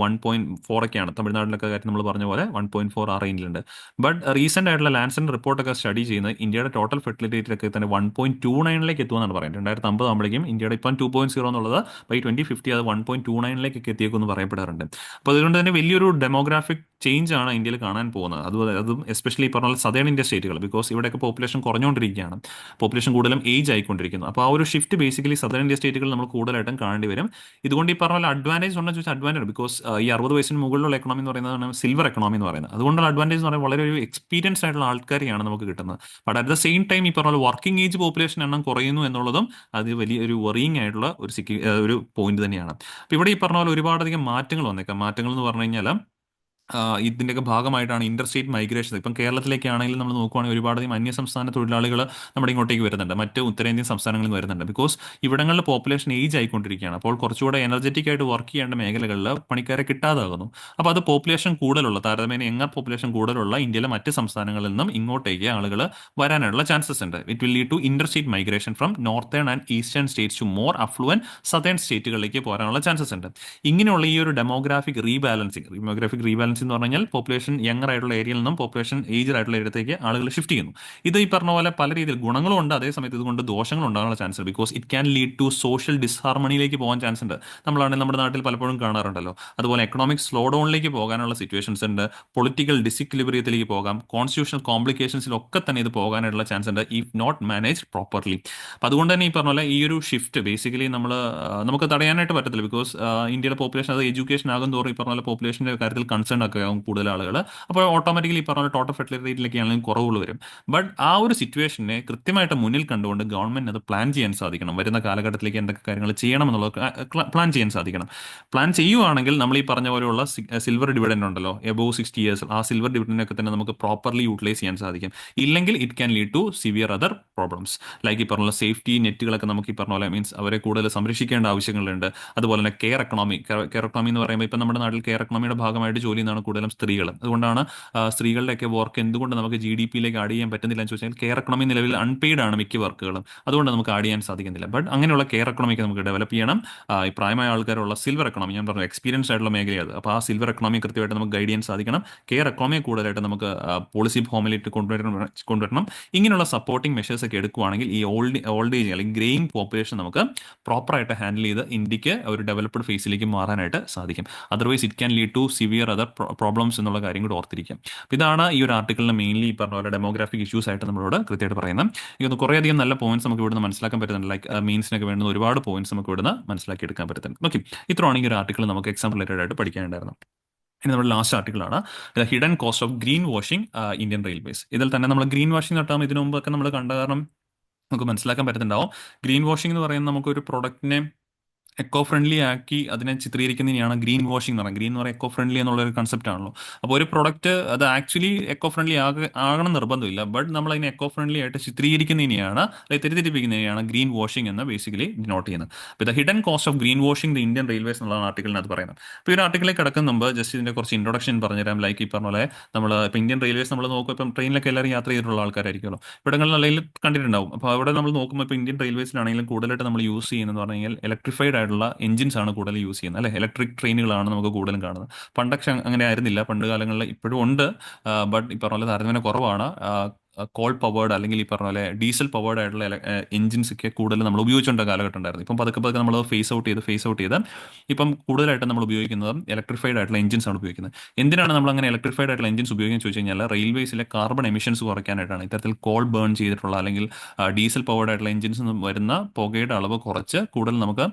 1.4 ഒക്കെയാണ്. തമിഴ്നാട്ടിലൊക്കെ കാര്യം നമ്മൾ പറഞ്ഞ പോലെ 1.4 ആ റേഞ്ചിലുണ്ട്. ബട്ട് റീസെന്റ് ആയിട്ടുള്ള ലാൻസൺ റിപ്പോർട്ടൊക്കെ സ്റ്റഡി ചെയ്യുന്നത് ഇന്ത്യയുടെ ടോട്ടൽ ഫെർട്ടിലിറ്റി റേറ്റ് തന്നെ 1.29 എത്തുമെന്നാണ് പറയുന്നത്. 2050 ആകുമ്പോഴേക്കും ഇന്ത്യയുടെ ഇപ്പം 2.0 എന്നുള്ളത് ബൈ 2050 അത് 1.29 എത്തിയേക്കുമെന്ന് പറയപ്പെടാറുണ്ട്. അപ്പോൾ അതുകൊണ്ട് തന്നെ വലിയൊരു ഡെമോഗ്രാഫിക് ചേഞ്ച് ആണ് ഇന്ത്യയിൽ കാണാൻ പോകുന്നത്. അതും എസ്പെഷ്യലി പറഞ്ഞാൽ സദേൺ ഇന്ത്യ സ്റ്റേറ്റുകൾ, ബിക്കോസ് ഇവിടെയൊക്കെ പോപ്പുലേഷൻ കുറഞ്ഞുകൊണ്ടിരിക്കുകയാണ്, പോപ്പുലേഷൻ കൂടുതലും ഏജ് ആയിക്കൊണ്ടിരിക്കുന്നു. അപ്പോൾ ആ ഒരു ഷിഫ്റ്റ് ബേസിക്കലി സദേൺ ഇന്ത്യ സ്റ്റേറ്റുകൾ നമ്മൾ കൂടുതലായിട്ടും കാണേണ്ടി വരും. ഇതുകൊണ്ട് ഈ പറഞ്ഞ പോലെ അഡ്വാൻറ്റേജ് ഉണ്ടെന്ന് ചോദിച്ചാൽ അഡ്വാൻറ്റേജ്, ബിക്കോസ് ഈ 60 വയസ്സിന് മുകളിലുള്ള എക്കണോമി എന്ന് പറയുന്നതാണ് സിൽവർ എക്കണോമി എന്ന് പറയുന്നത്. അതുകൊണ്ടുള്ള അഡ്വാൻറ്റേജ് എന്ന് പറയുന്നത് വളരെ ഒരു എക്സ്പീരിയൻസ്ഡ് ആയിട്ടുള്ള ആൾക്കാരെയാണ് നമുക്ക് കിട്ടുന്നത്. But at the same time ഈ പറഞ്ഞ പോലെ വർക്കിംഗ് ഏജ് പോപ്പുലേഷൻ എണ്ണം കുറയുന്നു എന്നുള്ളതും അത് വലിയൊരു വറിയിങ് ആയിട്ടുള്ള ഒരു പോയിന്റ് തന്നെയാണ്. അപ്പോൾ ഇവിടെ ഈ പറഞ്ഞ പോലെ ഒരുപാടധികം മാറ്റങ്ങൾ വന്നേക്കാം. മാറ്റങ്ങൾ എന്ന് പറഞ്ഞു കഴിഞ്ഞാൽ ഇതിൻ്റെയൊക്കെ ഭാഗമായിട്ടാണ് ഇന്റർ സ്റ്റേറ്റ് മൈഗ്രേഷൻ. ഇപ്പം കേരളത്തിലേക്ക് ആണെങ്കിലും നമ്മൾ നോക്കുവാണെങ്കിൽ ഒരുപാടധികം അന്യസംസ്ഥാന തൊഴിലാളികൾ നമ്മുടെ ഇങ്ങോട്ടേക്ക് വരുന്നുണ്ട്, മറ്റ് ഉത്തരേന്ത്യൻ സംസ്ഥാനങ്ങളിൽ നിന്ന് വരുന്നുണ്ട്. ബിക്കോസ് ഇവിടങ്ങളിൽ പോപ്പുലേഷൻ ഏജ് ആയിക്കൊണ്ടിരിക്കുകയാണ്. അപ്പോൾ കുറച്ചുകൂടെ എനർജറ്റിക് ആയിട്ട് വർക്ക് ചെയ്യേണ്ട മേഖലകളിൽ പണിക്കാരെ കിട്ടാതാകുന്നു. അപ്പോൾ അത് പോപ്പുലേഷൻ കൂടുതലുള്ള, താരതമ്യേന യങ്ങർ പോപ്പുലേഷൻ കൂടുതലുള്ള ഇന്ത്യയിലെ മറ്റ് സംസ്ഥാനങ്ങളിൽ നിന്നും ഇങ്ങോട്ടേക്ക് ആളുകൾ വരാനുള്ള ചാൻസസ് ഉണ്ട്. It will lead to inter state migration from northern and eastern states to more affluent southern സ്റ്റേറ്റുകളിലേക്ക് പോരാനുള്ള ചാൻസസ് ഉണ്ട്. ഇങ്ങനെയുള്ള ഈ ഒരു ഡെമോഗ്രാഫിക് റീബാലൻസിങ് ഇംബാലൻസ് എന്ന് പറഞ്ഞാൽ പോപ്പുലേഷൻ യങ്ങർ ആയിട്ടുള്ള ഏരിയയിൽ നിന്നും പോപ്പുലേഷൻ ഏജ്ഡ് ആയിട്ടുള്ള ഏരിയത്തേക്ക് ആളുകൾ ഷിഫ്റ്റ് ചെയ്യുന്നു. ഇത് ഈ പറഞ്ഞ പോലെ പല രീതിയിൽ ഗുണങ്ങളും ഉണ്ട്, അതേസമയത്ത് ഇതുകൊണ്ട് ദോഷങ്ങൾ ഉണ്ടാകാനുള്ള ചാൻസ് ഉണ്ട്. Because it can lead to social ഡിസ്ഹാർമണിയിലേക്ക് പോകാൻ ചാൻസ് ഉണ്ട്. നമ്മളാണെങ്കിൽ നമ്മുടെ നാട്ടിൽ പലപ്പോഴും കാണാറുണ്ടല്ലോ. അതുപോലെ എക്കണോമിക് സ്ലോ ഡൗണിലേക്ക് പോകാനുള്ള സിറ്റുവേഷൻസ് ഉണ്ട്, പൊളിറ്റിക്കൽ ഡിസിക്ലിബറിയത്തിലേക്ക് പോകാം, കോൺസ്റ്റിറ്റ്യൂഷണൽ കോംപ്ലിക്കേഷൻസിലൊക്കെ തന്നെ ഇത് പോകാനായിട്ടുള്ള ചാൻസ് ഉണ്ട് ഇഫ് നോട്ട് മാനേജ് പ്രോപ്പർലി. അപ്പം അതുകൊണ്ട് തന്നെ ഈ പറഞ്ഞ പോലെ ഈ ഒരു ഷിഫ്റ്റ് ബേസിക്കലി നമുക്ക് തടയാനായിട്ട് പറ്റത്തില്ല. ബിക്കോസ് ഇന്ത്യയുടെ പോപ്പുലേഷൻ അത് എഡ്യൂക്കേഷൻ ആകും തോറും ഈ പറഞ്ഞ പോലെ പോപ്പുലേഷൻ്റെ കാര്യത്തിൽ കൺസേൺ ഒക്കെ ആകും കൂടുതൽ ആളുകൾ. അപ്പോൾ ഓട്ടോമാറ്റിക്കലി ഈ പറഞ്ഞ പോലെ ടോട്ടൽ ഫെർട്ടിലിറ്റി റേറ്റിലേക്ക് ആണെങ്കിലും കുറവുകൾ വരും. ബട്ട് ആ ഒരു സിറ്റുവേഷനെ കൃത്യമായിട്ട് മുന്നിൽ കണ്ടുകൊണ്ട് ഗവൺമെന്റ് അത് പ്ലാൻ ചെയ്യാൻ സാധിക്കണം. വരുന്ന കാലഘട്ടത്തിലേക്ക് എന്തൊക്കെ കാര്യങ്ങൾ ചെയ്യണം എന്നുള്ളത് പ്ലാൻ ചെയ്യാൻ സാധിക്കണം. പ്ലാൻ ചെയ്യുവാണെങ്കിൽ നമ്മൾ ഈ പറഞ്ഞ പോലെയുള്ള സിൽവർ ഡിവിഡൻഡ് ഉണ്ടല്ലോ, എബോവ് 60 ഇയേഴ്സ്, ആ സിൽവർ ഡിവിഡൻഡൊക്കെ തന്നെ നമുക്ക് പ്രോപ്പർലി യൂട്ടിലൈസ് ചെയ്യാൻ സാധിക്കും. ഇല്ലെങ്കിൽ it can lead to severe other problems. Like ഈ പറഞ്ഞ സേഫ്റ്റി നെറ്റുകളൊക്കെ നമുക്ക് ഈ പറഞ്ഞ പോലെ മീൻസ് അവരെ കൂടുതൽ സംരക്ഷിക്കേണ്ട ആവശ്യങ്ങളുണ്ട്. അതുപോലെ തന്നെ കെയർ എക്കണോമി എന്ന് പറയുമ്പോൾ ഇപ്പം നമ്മുടെ നാട്ടിൽ കെയർ എക്കണോമിയുടെ ഭാഗമായിട്ട് ജോലി ചെയ്യുന്നതാണ് കൂടുതലും സ്ത്രീകൾ. അതുകൊണ്ടാണ് സ്ത്രീകളുടെയൊക്കെ വർക്ക് എന്തുകൊണ്ട് നമുക്ക് GDP-യിലേക്ക് ആഡ് ചെയ്യാൻ പറ്റുന്നില്ല എന്ന് ചോദിച്ചാൽ കെയർ എക്കണോമി നിലവിൽ അൺപെയ്ഡ് ആണ് മിക്ക വർക്കുകളും. അതുകൊണ്ട് നമുക്ക് ആഡ് ചെയ്യാൻ സാധിക്കുന്നില്ല. ബട്ട് അങ്ങനെയുള്ള കെയർ എക്കണോമിക്ക് നമുക്ക് ഡെവലപ്പ് ചെയ്യണം. ഈ പ്രായമായ ആൾക്കാരുള്ള സിൽവർ എക്കണോമി ഞാൻ പറഞ്ഞു എക്സ്പീരിയൻസ് ആയിട്ടുള്ള മേഖലയാണ്. അപ്പോൾ ആ സിൽവർ എക്കണോമി കൃത്യമായിട്ട് നമുക്ക് ഗൈഡ് ചെയ്യാൻ സാധിക്കണം. കെയർ എക്കണോമിയെ കൂടുതലായിട്ട് നമുക്ക് പോളിസി ഫോമിലേക്ക് കൊണ്ടുവരണം. ഇങ്ങനെയുള്ള സപ്പോർട്ടിംഗ് മെഷേഴ്സ് ഒക്കെ എടുക്കുവാണെങ്കിൽ ഈ ഓൾഡ് ഏജ് അല്ലെങ്കിൽ ഗ്രെയിൻ പോപ്പുലേഷൻ നമുക്ക് പ്രോപ്പറായിട്ട് ഹാൻഡിൽ ചെയ്ത് ഇന്ത്യക്ക് ഒരു ഡെവലപ്ഡ് ഫേസിലേക്ക് മാറാനായിട്ട് സാധിക്കും. Otherwise it can lead to severe other problems എന്നുള്ള കാര്യം കൂടി ഓർത്തിരിക്കാം. ഇതാണ് ഈ ഒരു ആർട്ടിക്കിളിന് മെയിൻലി ഈ പറഞ്ഞ പോലെ ഡെമോഗ്രാഫിക് ഇഷ്യൂസ് ആയിട്ട് നമ്മളോട് കൃത്യമായിട്ട് പറയുന്നത്. എനിക്ക് കുറേയധികം നല്ല പോയിന്റ്സ് നമുക്ക് ഇവിടുന്ന് മനസ്സിലാക്കാൻ പറ്റുന്നുണ്ട്. ലൈക്ക് മീൻസിനൊക്കെ വേണ്ടുന്ന ഒരുപാട് പോയിന്റ്സ് നമുക്ക് ഇവിടുന്ന് മനസ്സിലാക്കി എടുക്കാൻ പറ്റുന്നുണ്ട്. ഓക്കെ, ഇത്രയാണ് ഈ ഒരു ആർട്ടിക്കിൾ നമുക്ക് എക്സാം റിലേറ്റഡ് ആയിട്ട് പഠിക്കാനുണ്ടായിരുന്നു. ഇനി നമ്മുടെ ലാസ്റ്റ് ആർട്ടിക്കിളാണ് the hidden cost of green washing Indian railways. ഇതിൽ തന്നെ നമ്മൾ ഗ്രീൻ വാഷിംഗ് നട്ടാൽ ഇതിനു മുമ്പൊക്കെ നമ്മൾ കണ്ട കാരണം നമുക്ക് മനസ്സിലാക്കാൻ പറ്റുന്നുണ്ടാവും. ഗ്രീൻ വാഷിംഗ് എന്ന് പറയുന്നത് നമുക്കൊരു പ്രൊഡക്റ്റിനെ എക്കോ ഫ്രണ്ട്ലി ആക്കി അതിനെ ചിത്രീകരിക്കുന്നതിനെയാണ് ഗ്രീൻ വാഷിംഗ് എന്ന് പറയുന്നത്. ഗ്രീൻ എന്ന് പറയുന്നത് എക്കോ ഫ്രണ്ട്ലി എന്നുള്ള ഒരു കൺസെപ്റ്റ് ആണല്ലോ. അപ്പോൾ ഒരു പ്രൊഡക്റ്റ് അത് ആക്ച്വലി എക്കോ ഫ്രണ്ട്ലി ആകണം നിർബന്ധമില്ല. ബട്ട് നമ്മൾ അതിനെ എക്കോ ഫ്രണ്ട്ലി ആയിട്ട് ചിത്രീകരിക്കുന്നതിനെയാണ് അല്ലെങ്കിൽ തെറ്റിദ്ധരിപ്പിക്കുന്നതിനെയാണ് ഗ്രീൻ വാഷിംഗ് എന്ന് ബേസിക്കലി ഡിനോട്ട് ചെയ്യുന്നത്. അപ്പോൾ the hidden cost of green washing the Indian railways എന്നുള്ള ആർട്ടിക്കിളിനകത്ത് പറയുന്നത്. അപ്പോൾ ഈ ഒരു ആർട്ടിക്കിലേക്ക് കിടക്കുന്ന മുമ്പ് ജസ്റ്റ് ഇതിന്റെ കുറച്ച് ഇൻട്രൊഡക്ഷൻ പറഞ്ഞുതരാം. ലൈക്ക് ഈ പറഞ്ഞ പോലെ നമ്മൾ ഇപ്പോൾ ഇന്ത്യൻ റെയിൽവേസ് നമ്മൾ നോക്കുമ്പോൾ ഇപ്പം ട്രെയിനിലൊക്കെ എല്ലാവരും യാത്ര ചെയ്തിട്ടുള്ള ആൾക്കാരായിരിക്കുമല്ലോ, ഇവിടങ്ങളിൽ അല്ലെങ്കിൽ കണ്ടിട്ടുണ്ടാവും. അപ്പോൾ അവിടെ നമ്മൾ നോക്കുമ്പോൾ ഇപ്പോൾ ഇന്ത്യൻ റെയിൽവേസിലാണെങ്കിലും കൂടുതലായിട്ട് നമ്മൾ യൂസ് ചെയ്യുന്നതെന്ന് പറഞ്ഞു കഴിഞ്ഞാൽ ഇലക്ട്രിഫൈഡ് ആയിട്ടുള്ള എഞ്ചിൻസ് ആണ് കൂടുതൽ യൂസ് ചെയ്യുന്നത്, അല്ലെ? ഇലക്ട്രിക് ട്രെയിനുകളാണ് നമുക്ക് കൂടുതലും കാണുന്നത്. പണ്ടൊക്കെ അങ്ങനെ ആയിരുന്നില്ല, പണ്ട് കാലങ്ങളിൽ ഇപ്പോഴും ഉണ്ട്. ബട്ട് ഈ പറഞ്ഞ പോലെ താരതമ്യേന കുറവാണ്. കോൾ പവേർഡ് അല്ലെങ്കിൽ ഈ പറഞ്ഞ പോലെ ഡീസൽ പവേർഡ് ആയിട്ടുള്ള എഞ്ചിൻസ് ഒക്കെ കൂടുതൽ നമ്മൾ ഉപയോഗിച്ചുകൊണ്ട കാലഘട്ടം ഉണ്ടായിരുന്നു. ഇപ്പം പതുക്കെ പതുക്കെ നമ്മൾ ഫേസ് ഔട്ട് ചെയ്ത് ഇപ്പം കൂടുതലായിട്ട് നമ്മൾ ഉപയോഗിക്കുന്നത് ഇലക്ട്രിഫൈഡ് ആയിട്ടുള്ള എഞ്ചിൻസ് ആണ് ഉപയോഗിക്കുന്നത്. എന്തിനാണ് നമ്മൾ അങ്ങനെ ഇലക്ട്രിഫൈഡ് ആയിട്ടുള്ള എഞ്ചിൻസ് ഉപയോഗിക്കുന്നത് ചോദിച്ചു കഴിഞ്ഞാൽ റെയിൽവേസിലെ കാർബൺ എമിഷൻസ് കുറയ്ക്കാനായിട്ടാണ്. ഇത്തരത്തിൽ കോൾ ബേൺ ചെയ്തിട്ടുള്ള അല്ലെങ്കിൽ ഡീസൽ പവേർഡ് ആയിട്ടുള്ള എഞ്ചിൻസ് വരുന്ന പുകയുടെ അളവ് കുറച്ച് കൂടുതൽ നമുക്ക്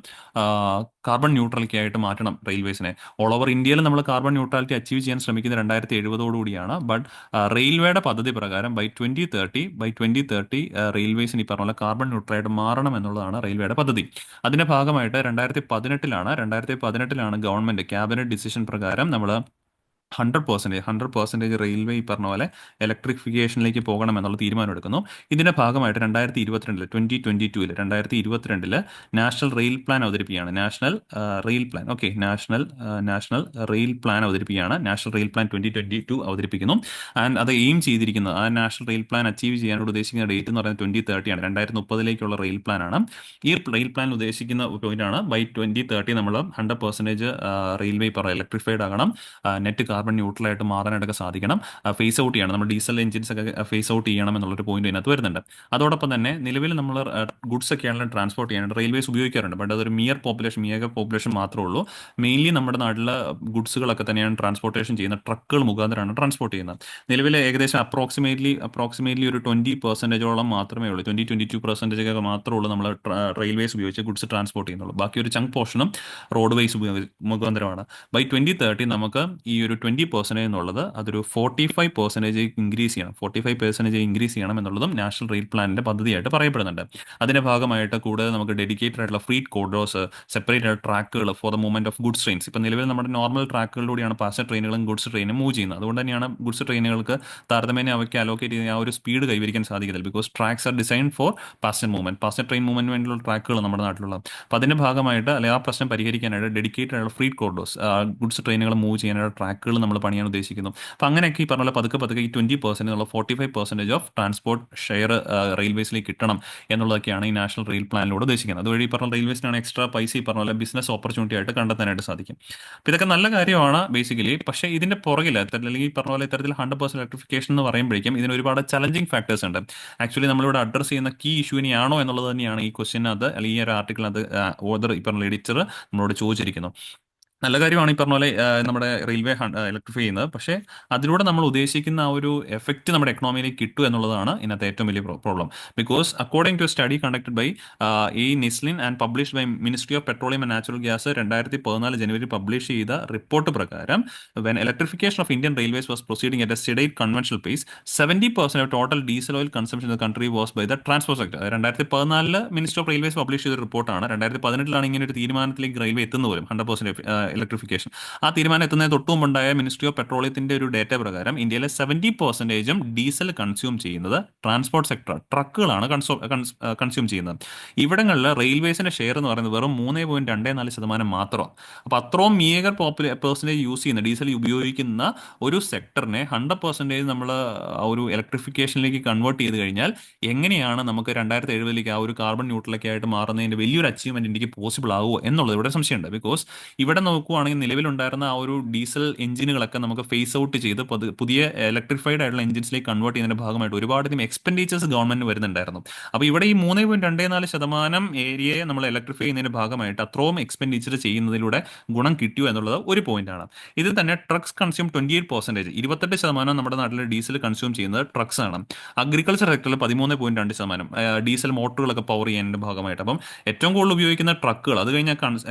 കാർബൺ ന്യൂട്രലിറ്റി ആയിട്ട് മാറ്റണം റെയിൽവേസിനെ. ഓൾ ഓവർ ഇന്ത്യയിൽ നമ്മൾ കാർബൺ ന്യൂട്രാലിറ്റി അച്ചീവ് ചെയ്യാൻ ശ്രമിക്കുന്നത് 2070 ബട്ട് റെയിൽവേയുടെ പദ്ധതി പ്രകാരം ബൈ 2030 റെയിൽവേസിന് ഈ പറഞ്ഞ പോലെ കാർബൺ ന്യൂട്രലായിട്ട് മാറണം എന്നുള്ളതാണ് റെയിൽവേയുടെ പദ്ധതി. അതിന്റെ ഭാഗമായിട്ട് 2018 ഗവൺമെന്റ് ക്യാബിനറ്റ് ഡിസിഷൻ പ്രകാരം നമ്മൾ 100% റെയിൽവേ ഈ പറഞ്ഞ പോലെ ഇലക്ട്രിഫിക്കേഷനിലേക്ക് പോകണം എന്നുള്ള തീരുമാനം എടുക്കുന്നു. ഇതിന്റെ ഭാഗമായിട്ട് 2022 നാഷണൽ റെയിൽ പ്ലാൻ അവതരിപ്പിക്കുകയാണ്. നാഷണൽ റെയിൽ പ്ലാൻ അവതരിപ്പിക്കുകയാണ്. നാഷണൽ റെയിൽ പ്ലാൻ 2022 അവതരിപ്പിക്കുന്നു. ആൻഡ് അത് എയിം ചെയ്തിരിക്കുന്നത് ആ നാഷണൽ റെയിൽ പ്ലാൻ അച്ചീവ് ചെയ്യാനോട് ഉദ്ദേശിക്കുന്ന ഡേറ്റ് എന്ന് പറയുന്നത് 2030 ആണ്. 2030 റെയിൽ പ്ലാൻ ആണ്. ഈ റെയിൽ പ്ലാൻ ഉദ്ദേശിക്കുന്ന പോയിന്റ് ആണ് ബൈ 2030 നമ്മൾ 100% റെയിൽവേ ഇലക്ട്രിഫൈഡ് ആകണം, നെറ്റ് കാർബൺ ന്യൂട്രലായിട്ട് മാറാനായിട്ടൊക്കെ സാധിക്കണം, ഫേസ് ഔട്ട് ചെയ്യണം, നമ്മൾ ഡീസൽ എഞ്ചിൻസ് ഒക്കെ ഫേസ് ഔട്ട് ചെയ്യണം എന്നുള്ളൊരു പോയിന്റ് ഇതിനകത്ത് വരുന്നുണ്ട്. അതോടൊപ്പം തന്നെ നിലവിൽ നമ്മൾ ഗുഡ്സ് ഒക്കെയാണെങ്കിലും ട്രാൻസ്പോർട്ട് ചെയ്യാനായിട്ട് റെയിൽവേസ് ഉപയോഗിക്കാറുണ്ട്. ബട്ട് അതൊരു മിയർ പോപ്പുലേഷൻ മാത്രമേ ഉള്ളൂ. മെയിൻലി നമ്മുടെ നാട്ടിലെ ഗുഡ്സുകളൊക്കെ തന്നെയാണ് ട്രാൻസ്പോർട്ടേഷൻ ചെയ്യുന്നത്, ട്രക്കുകൾ മുഖാന്തരമാണ് ട്രാൻസ്പോർട്ട് ചെയ്യുന്നത്. നിലവിൽ ഏകദേശം അപ്രോക്സിമേറ്റ്ലി ഒരു 20% മാത്രമേ ഉള്ളൂ, 22% മാത്രമേ ഉള്ളൂ നമ്മൾ റെയിൽവേസ് ഉപയോഗിച്ച് ഗുഡ്സ് ട്രാൻസ്പോർട്ട് ചെയ്യുന്നുള്ളൂ. ബാക്കി ഒരു ചങ്ക് പോർഷനും റോഡ് വേസ് മുഖാന്തരമാണ്. ബൈ 2030 നമുക്ക് ഈ ഒരു 20% എന്നുള്ളത് അതൊരു 45% ഇൻക്രീസ് ചെയ്യണം എന്നുള്ളതും നാഷണൽ റെയിൽ പ്ലാനിന്റെ പദ്ധതിയായിട്ട് പറയപ്പെടുന്നുണ്ട്. അതിന്റെ ഭാഗമായിട്ട് കൂടുതൽ നമുക്ക് ഡെഡിക്കേറ്റഡ് ആയിട്ടുള്ള ഫ്രീറ്റ് കോറിഡോർസ്, സെപ്പറേറ്റ് ആയിട്ട് ട്രാക്കുകൾ for the movement of goods trains. ഇപ്പം നിലവിൽ നമ്മുടെ നോർമൽ ട്രാക്കുകളിലൂടെയാണ് പാസഞ്ചർ ട്രെയിനുകളും ഗുഡ്സ് ട്രെയിനും മൂവ് ചെയ്യുന്നത്. അതുകൊണ്ട് തന്നെയാണ് ഗുഡ്സ് ട്രെയിനുകൾക്ക് താരതമ്യേന അവയ്ക്ക് അലോക്കേറ്റ് ചെയ്യുന്ന ആ ഒരു സ്പീഡ് കൈവരിക്കാൻ സാധിക്കുന്നില്ല. Because tracks are design for passenger train മൂവ്മെന്റിന് വേണ്ടിയുള്ള ട്രാക്കുകൾ നമ്മുടെ നാട്ടിലുള്ള. അപ്പോൾ അതിന്റെ ഭാഗമായിട്ട് അല്ലെങ്കിൽ ആ പ്രശ്നം പരിഹരിക്കാനായിട്ട് ഡെഡിക്കേറ്റഡ് ആയിട്ടുള്ള ഫ്രീറ്റ് കോറിഡോർസ്, ഗുഡ്സ് ട്രെയിനുകൾ മൂവ് ചെയ്യാനായിട്ട് ട്രാക്കുകൾ നമ്മൾ പണിയാൻ ഉദ്ദേശിക്കുന്നു. അപ്പം അങ്ങനെയൊക്കെ ഈ പറഞ്ഞ പോലെ പതുക്കെ പതുക്കെ ഈ 20% ഉള്ള 45% ഓഫ് ട്രാൻസ്പോർട്ട് ഷെയർ റെയിൽവേസിലേക്ക് കിട്ടണം എന്നുള്ളതൊക്കെയാണ് ഈ നാഷണൽ റെയിൽ പ്ലാനിലൂടെ ഉദ്ദേശിക്കുന്നത്. അതുവഴി ഈ പറഞ്ഞ റെയിൽവേസിനാണ് എക്സ്ട്രാ പൈസ ഈ പറഞ്ഞ പോലെ ബിസിനസ് ഓപ്പർച്യൂണിറ്റി ആയിട്ട് കണ്ടെത്താനായിട്ട് സാധിക്കും. അപ്പോൾ ഇതൊക്കെ നല്ല കാര്യമാണ് ബേസിക്കലി. പക്ഷേ ഇതിന്റെ പുറകിൽ അല്ലെങ്കിൽ ഈ പറഞ്ഞ പോലെ ഇത്തരത്തിൽ 100% ഇലക്ട്രിഫിക്കേഷൻ എന്ന് പറയുമ്പോഴേക്കും ഇതിന് ഒരുപാട് ചലഞ്ചിങ് ഫാക്ടേഴ്സ് ഉണ്ട്. ആക്ച്വലി നമ്മളിവിടെ അഡ്രസ് ചെയ്യുന്ന കീ ഇഷ്യൂ ഇനിയാണോ എന്നുള്ളത് തന്നെയാണ് ഈ ക്വസ്റ്റിനകത്ത് അല്ലെങ്കിൽ ഈ ഒരു ആർട്ടിക്കിളിനകത്ത് ഓതർ ഈ പറഞ്ഞ എഡിറ്റർ നമ്മളോട് ചോദിച്ചിരിക്കുന്നു. നല്ല കാര്യമാണ് ഈ പറഞ്ഞ പോലെ നമ്മുടെ റെയിൽവേ ഇലക്ട്രിഫൈ ചെയ്യുന്നത്. പക്ഷേ അതിലൂടെ നമ്മൾ ഉദ്ദേശിക്കുന്ന ആ ഒരു എഫക്റ്റ് നമ്മുടെ എക്കണോമിയിലേക്ക് കിട്ടും എന്നുള്ളതാണ് ഇതിനകത്ത് ഏറ്റവും വലിയ problem. Because according to study conducted by ഈ നിസ്ലിൻ and published by ministry of petroleum and natural gas 2014 ജനുവരി പബ്ലിഷ് ചെയ്ത റിപ്പോർട്ട് പ്രകാരം when electrification of Indian railways was proceeding at a steady conventional pace 70% of total diesel oil consumption in the country was by the transport sector. 2014 ministry of railways publish ചെയ്ത റിപ്പോർട്ടാണ്. 2018 ഇങ്ങനെ ഒരു തീരുമാനത്തിലേക്ക് railway എത്തുന്ന പോലും 100% electrification. ആ തീരുമാനം എത്തുന്നതിന് തൊട്ടു മുമ്പുണ്ടായ മിനിസ്ട്രി ഓഫ് പെട്രോളിയത്തിന്റെ ഒരു ഡേറ്റ പ്രകാരം ഇന്ത്യയിലെ 70% ഡീസൽ കൺസ്യൂം ചെയ്യുന്നത് ട്രാൻസ്പോർട്ട് സെക്ടർ ട്രക്കുകളാണ് കൺസ്യൂം ചെയ്യുന്നത്. ഇവിടങ്ങളിൽ റെയിൽവേസിന്റെ ഷെയർ എന്ന് പറയുന്നത് വെറും 3.24% മാത്രമാണ്. അപ്പോൾ അത്രയും മീഗർ പെർസെൻറ്റേജ് യൂസ് ചെയ്യുന്ന ഡീസൽ ഉപയോഗിക്കുന്ന ഒരു സെക്ടറിനെ 100% നമ്മൾ ഒരു ഇലക്ട്രിഫിക്കേഷനിലേക്ക് കൺവേർട്ട് ചെയ്ത് കഴിഞ്ഞാൽ എങ്ങനെയാണ് നമുക്ക് 2070 ആ ഒരു കാർബൺ ന്യൂട്രലൊക്കെ ആയിട്ട് മാറുന്നതിന്റെ വലിയൊരു അച്ചീവ്മെന്റ് ഇന്ത്യക്ക് പോസിബിൾ ആവുമോ എന്നുള്ളത് ഇവിടെ സംശയമുണ്ട്. ബിക്കോസ് ഇവിടെ നോക്കുവാണെങ്കിൽ നിലവിലുണ്ടായിരുന്ന ആ ഒരു ഡീസൽ എഞ്ചിനുകളൊക്കെ നമുക്ക് ഫേസ് ഔട്ട് ചെയ്ത് പുതിയ ഇലക്ട്രിഫൈഡ് ആയിട്ടുള്ള എഞ്ചിൻസിലേക്ക് കൺവേർട്ട് ചെയ്യുന്നതിന്റെ ഭാഗമായിട്ട് ഒരുപാടധികം എക്സ്പെൻഡിച്ചേഴ്സ് ഗവൺമെന്റ് വരുന്നുണ്ടായിരുന്നു. അപ്പോൾ ഇവിടെ ഈ 3.24% ഏരിയയെ നമ്മൾ ഇലക്ട്രിഫൈ ചെയ്യുന്നതിന്റെ ഭാഗമായിട്ട് അത്രയും എക്സ്പെൻഡിച്ചർ ചെയ്യുന്നതിലൂടെ ഗുണം കിട്ടിയോ എന്നുള്ളത് ഒരു പോയിന്റാണ്. ഇതിൽ തന്നെ ട്രക്സ് കൺസ്യൂം 28%, 28% നമ്മുടെ നാട്ടിൽ ഡീസൽ കൺസ്യൂം ചെയ്യുന്നത് ട്രക്സ് ആണ്. അഗ്രികൾച്ചർ സെക്ടറിൽ 13.2% ഡീസൽ മോട്ടറുകളൊക്കെ പവർ ചെയ്യുന്നതിന്റെ ഭാഗമായിട്ട്. അപ്പം ഏറ്റവും കൂടുതൽ ഉപയോഗിക്കുന്ന ട്രക്കുകൾ, അത് കഴിഞ്ഞാൽ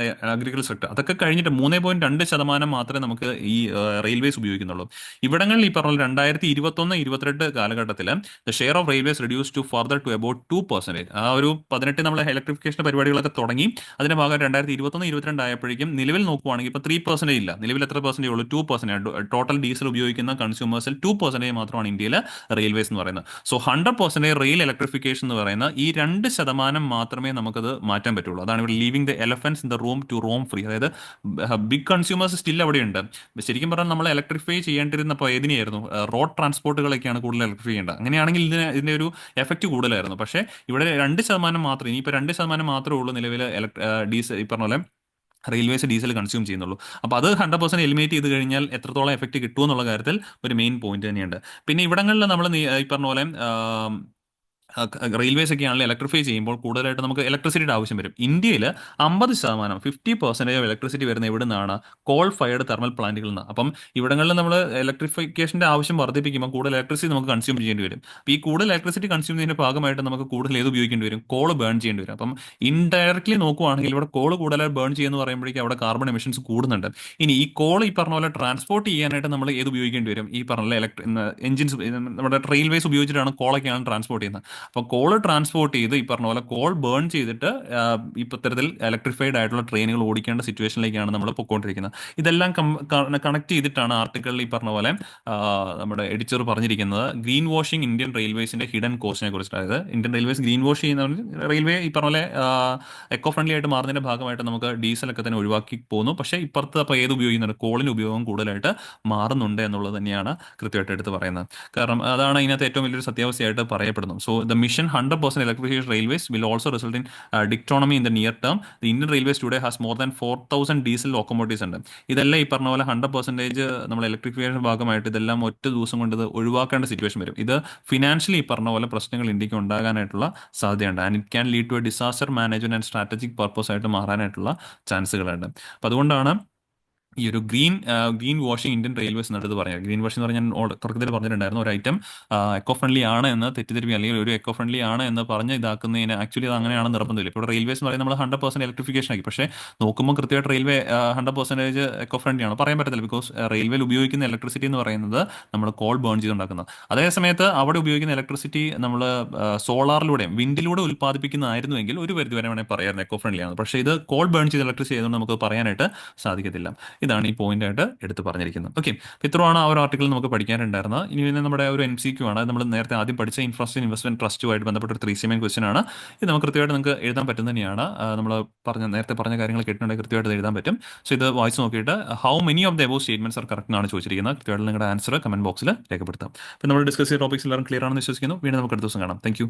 അഗ്രികൾച്ചർ സെക്ടർ, അതൊക്കെ കഴിഞ്ഞിട്ട് 3.2% മാത്രമേ നമുക്ക് ഈ റെയിൽവേസ് ഉപയോഗിക്കുന്നുള്ളൂ. ഇവിടങ്ങളിൽ ഈ പറഞ്ഞ 2021-22 കാലഘട്ടത്തിൽ the share of railways reduce to further to about 2%. ആ ഒരു 18 നമ്മളെ ഇലക്ട്രിഫിക്കേഷൻ പരിപാടികളൊക്കെ തുടങ്ങി. അതിന്റെ ഭാഗം 2021-22 ആയപ്പോഴേക്കും നിലവിൽ നോക്കുവാണെങ്കിൽ ഇപ്പോൾ 3% ഇല്ല. നിലവിൽ എത്ര പെർസെന്റേജ് ഉള്ളൂ? 2%. ടോട്ടൽ ഡീസൽ ഉപയോഗിക്കുന്ന കൺസ്യൂമേഴ്സിൽ 2% മാത്രമാണ് ഇന്ത്യയിൽ റെയിൽവേസ് എന്ന് പറയുന്നത്. സോ 100% റെയിൽ ഇലക്ട്രിഫിക്കേഷൻ എന്ന് പറയുന്ന ഈ 2% മാത്രമേ നമുക്കത് മാറ്റാൻ പറ്റുള്ളൂ. അതാണ് ഇവിടെ leaving the elephants in the room to roam free. അതായത് ബിഗ് കൺസ്യൂമേഴ്സ് സ്റ്റിൽ അവിടെയുണ്ട്. ശരിക്കും പറഞ്ഞാൽ നമ്മൾ ഇലക്ട്രിഫൈ ചെയ്യേണ്ടിരുന്നപ്പോൾ ഏതിനെയായിരുന്നു? റോഡ് ട്രാൻസ്പോർട്ടുകളൊക്കെയാണ് കൂടുതൽ ഇലക്ട്രിഫൈ ചെയ്യേണ്ടത്. അങ്ങനെയാണെങ്കിൽ ഇതിന്റെ ഒരു എഫക്റ്റ് കൂടുതലായിരുന്നു. പക്ഷേ ഇവിടെ 2% മാത്രം, ഇനിയിപ്പോൾ 2% മാത്രമേ ഉള്ളൂ നിലവിൽ ഡീസൽ ഈ പറഞ്ഞ പോലെ റെയിൽവേസ് ഡീസൽ കൺസ്യൂം ചെയ്യുന്നുള്ളൂ. അപ്പോൾ അത് 100% എലിമിനേറ്റ് ചെയ്ത് കഴിഞ്ഞാൽ എത്രത്തോളം എഫക്റ്റ് കിട്ടുമെന്നുള്ള കാര്യത്തിൽ ഒരു മെയിൻ പോയിന്റ് തന്നെയുണ്ട്. പിന്നെ ഇവിടങ്ങളിൽ നമ്മൾ ഈ പറഞ്ഞ പോലെ റെയിൽവേസ് ഒക്കെ ആണെങ്കിൽ ഇലക്ട്രിഫൈ ചെയ്യുമ്പോൾ കൂടുതലായിട്ട് നമുക്ക് ഇലക്ട്രിസിറ്റിയുടെ ആവശ്യം വരും. ഇന്ത്യയിൽ 50%, 50% ഓഫ് ഇലക്ട്രിസിറ്റി വരുന്ന എവിടെ നിന്നാണ്? കോൾ ഫയർഡ് തെർമൽ പ്ലാന്റുകളിൽ നിന്ന്. അപ്പം ഇവിടങ്ങളിൽ നമ്മൾ ഇലക്ട്രിഫിക്കേഷന്റെ ആവശ്യം വർദ്ധിപ്പിക്കുമ്പോൾ കൂടുതൽ ഇലക്ട്രിസിറ്റി നമുക്ക് കൺസ്യൂം ചെയ്യേണ്ടി വരും. അപ്പോൾ ഈ കൂടുതൽ ഇലക്ട്രിസിറ്റി കൺസ്യൂം ചെയ്യുന്നതിന്റെ ഭാഗമായിട്ട് നമുക്ക് കൂടുതൽ ഏത് ഉപയോഗിക്കേണ്ടി വരും? കോൾ ബേൺ ചെയ്യേണ്ടി വരും. അപ്പം ഇൻഡയറക്ട്ലി നോക്കുവാണെങ്കിൽ ഇവിടെ കോൾ കൂടുതലായി ബേൺ ചെയ്യുമെന്ന് പറയുമ്പോഴേക്കും അവിടെ കാർബൺ എമിഷൻസ് കൂടുന്നുണ്ട്. ഇനി ഈ കോൾ ഈ പറഞ്ഞ പോലെ ട്രാൻസ്പോർട്ട് ചെയ്യാനായിട്ട് നമ്മൾ ഏത് ഉപയോഗിക്കേണ്ടി വരും? ഈ പറഞ്ഞ എഞ്ചിൻസ്, നമ്മുടെ റെയിൽവേസ് ഉപയോഗിച്ചിട്ടാണ് കോളൊക്കെയാണ് ട്രാൻസ്പോർട്ട് ചെയ്യുന്നത്. അപ്പോൾ കോൾ ട്രാൻസ്പോർട്ട് ചെയ്ത് ഈ പറഞ്ഞ പോലെ കോൾ ബേൺ ചെയ്തിട്ട് ഇത്തരത്തിൽ ഇലക്ട്രിഫൈഡ് ആയിട്ടുള്ള ട്രെയിനുകൾ ഓടിക്കേണ്ട സിറ്റുവേഷനിലേക്കാണ് നമ്മൾ പൊയ്ക്കൊണ്ടിരിക്കുന്നത്. ഇതെല്ലാം കണക്ട് ചെയ്തിട്ടാണ് ആർട്ടിക്കിളിൽ ഈ പറഞ്ഞ പോലെ നമ്മുടെ എഡിറ്റർ പറഞ്ഞിരിക്കുന്നത് ഗ്രീൻ വാഷിംഗ് ഇന്ത്യൻ റെയിൽവേസിന്റെ ഹിഡൻ കോസ്റ്റിനെ കുറിച്ച്. അതായത് ഇന്ത്യൻ റെയിൽവേസ് ഗ്രീൻ വാഷ് ചെയ്യുന്ന റെയിൽവേ ഈ പറഞ്ഞ പോലെ എക്കോ ഫ്രണ്ട്ലി ആയിട്ട് മാറുന്നതിന്റെ ഭാഗമായിട്ട് നമുക്ക് ഡീസലൊക്കെ തന്നെ ഒഴിവാക്കി പോകുന്നു. പക്ഷേ ഇപ്പുറത്ത് അപ്പോൾ ഏത് ഉപയോഗിക്കുന്നുണ്ട്? കോളിന് ഉപയോഗം കൂടുതലായിട്ട് മാറുന്നുണ്ട് എന്നുള്ളത് തന്നെയാണ് കൃത്യമായിട്ട് എടുത്ത് പറയുന്നത്. കാരണം അതാണ് ഇതിനകത്ത് ഏറ്റവും വലിയൊരു സത്യാവസ്ഥയായിട്ട് പറയപ്പെടുന്നു. So the mission 100% electrification railways will also result in dichotomy in the near term. The Indian Railways today has more than 4,000 diesel locomotives ഉണ്ട്. ഇതെല്ലാം ഈ പറഞ്ഞ പോലെ 100% നമ്മൾ ഇലക്ട്രിഫിക്കേഷൻ ഭാഗമായിട്ട് ഇതെല്ലാം ഒറ്റ ദിവസം കൊണ്ട് ഇത് ഒഴിവാക്കേണ്ട സിറ്റുവേഷൻ വരും. ഇത് ഫിനാൻഷ്യലി ഈ പറഞ്ഞ പോലെ പ്രശ്നങ്ങൾ ഇന്ത്യക്ക് ഉണ്ടാകാനായിട്ടുള്ള സാധ്യതയുണ്ട്. And it can lead to a disaster management and strategic purpose ആയിട്ട് മാറാനായിട്ടുള്ള ചാൻസുകളുണ്ട്. അപ്പം അതുകൊണ്ടാണ് ഈ ഒരു ഗ്രീൻ വാഷിംഗ് ഇന്ത്യൻ റെയിൽവേസ് എന്നുള്ളത് പറയുന്നത്. ഗ്രീൻ വാഷിംഗ് എന്ന് പറഞ്ഞാൽ തുടക്കത്തിൽ പറഞ്ഞിട്ടുണ്ടായിരുന്നു ഒരു ഐറ്റം എക്കോ ഫ്രണ്ട്ലി ആണ് എന്ന് തെറ്റിദ്ധരിപ്പിക്കുക, അല്ലെങ്കിൽ ഒരു എക്കോ ഫ്രണ്ട്ലി ആണ് എന്ന് പറഞ്ഞ് ഇതാക്കുന്നതിന് ആക്ച്വലി അത് അങ്ങനെയാണെന്ന് നിർബന്ധമില്ല. ഇപ്പോൾ റെയിൽവേസ് എന്ന് പറയുന്നത് നമ്മൾ 100% ഇലക്ട്രിഫിക്കേഷൻ ആക്കി. പക്ഷേ നോക്കുമ്പോൾ കൃത്യമായിട്ട് റെയിൽവേ 100% എക്കോ ഫ്രണ്ട്ലി ആണ് പറയാൻ പറ്റത്തില്ല. ബിക്കോസ് റെയിൽവേയിൽ ഉപയോഗിക്കുന്ന ഇലക്ട്രിസിറ്റി എന്ന് പറയുന്നത് നമ്മൾ കോൾ ബേൺ ചെയ്തുണ്ടാക്കുന്നത്. അതേ സമയത്ത് അവിടെ ഉപയോഗിക്കുന്ന ഇലക്ട്രിസിറ്റി നമ്മൾ സോളാറിലൂടെയും വിൻഡിലൂടെ ഉൽപ്പാദിപ്പിക്കുന്നതായിരുന്നുവെങ്കിൽ ഒരു പരിധി വരെ വേണമെങ്കിൽ പറയാമായിരുന്നു എക്കോ ഫ്രണ്ട്ലി ആണ്. പക്ഷേ ഇത് കോൾ ബേൺ ചെയ്ത് ഇലക്ട്രിസിറ്റി ആയതുകൊണ്ട് നമുക്ക് പറയാനായിട്ട് സാധിക്കത്തില്ല. ഇതാണ് ഈ പോയിന്റ് ആയിട്ട് എടുത്ത് പറഞ്ഞിരിക്കുന്നത്. ഓക്കെ, ഇത്രയാണ് ആ ഒരു ആർട്ടിക്കിൾ നമുക്ക് പഠിക്കാനുണ്ടായിരുന്നത്. ഇനി പിന്നെ നമ്മുടെ ഒരു MCQ ആണ്. നമ്മൾ നേരത്തെ ആദ്യം പഠിച്ച ഇൻഫ്രാസ്ട്രക്ചർ ഇൻവെസ്റ്റ്മെന്റ് ട്രസ്റ്റുമായിട്ട് ബന്ധപ്പെട്ട ഒരു 3 ക്വസ്റ്റൻ ആണ്. ഇത് നമുക്ക് കൃത്യമായിട്ട് നിങ്ങൾക്ക് എഴുതാൻ പറ്റും തന്നെയാണ്. നമ്മൾ നേരത്തെ പറഞ്ഞ കാര്യങ്ങൾ കേട്ടിട്ടുണ്ടെങ്കിൽ കൃത്യമായിട്ട് എഴുതാൻ പറ്റും. സോ ഇത് വായിച്ച് നോക്കിയിട്ട് how many of the above statements are correct എന്നാണ് ചോദിച്ചിരിക്കുന്നത്. കൃത്യമായിട്ട് നിങ്ങളുടെ ആൻസർ കമന്റ് ബോക്സിൽ രേഖപ്പെടുത്താം. അപ്പോൾ നമ്മൾ ഡിസ്കസ് ചെയ്ത ടോപ്പിക്സ് എല്ലാവരും ക്ലിയർ ആണെന്ന് വിശ്വസിക്കുന്നു. വീണ്ടും നമുക്ക് അടുത്ത ദിവസം കാണാം. താങ്ക്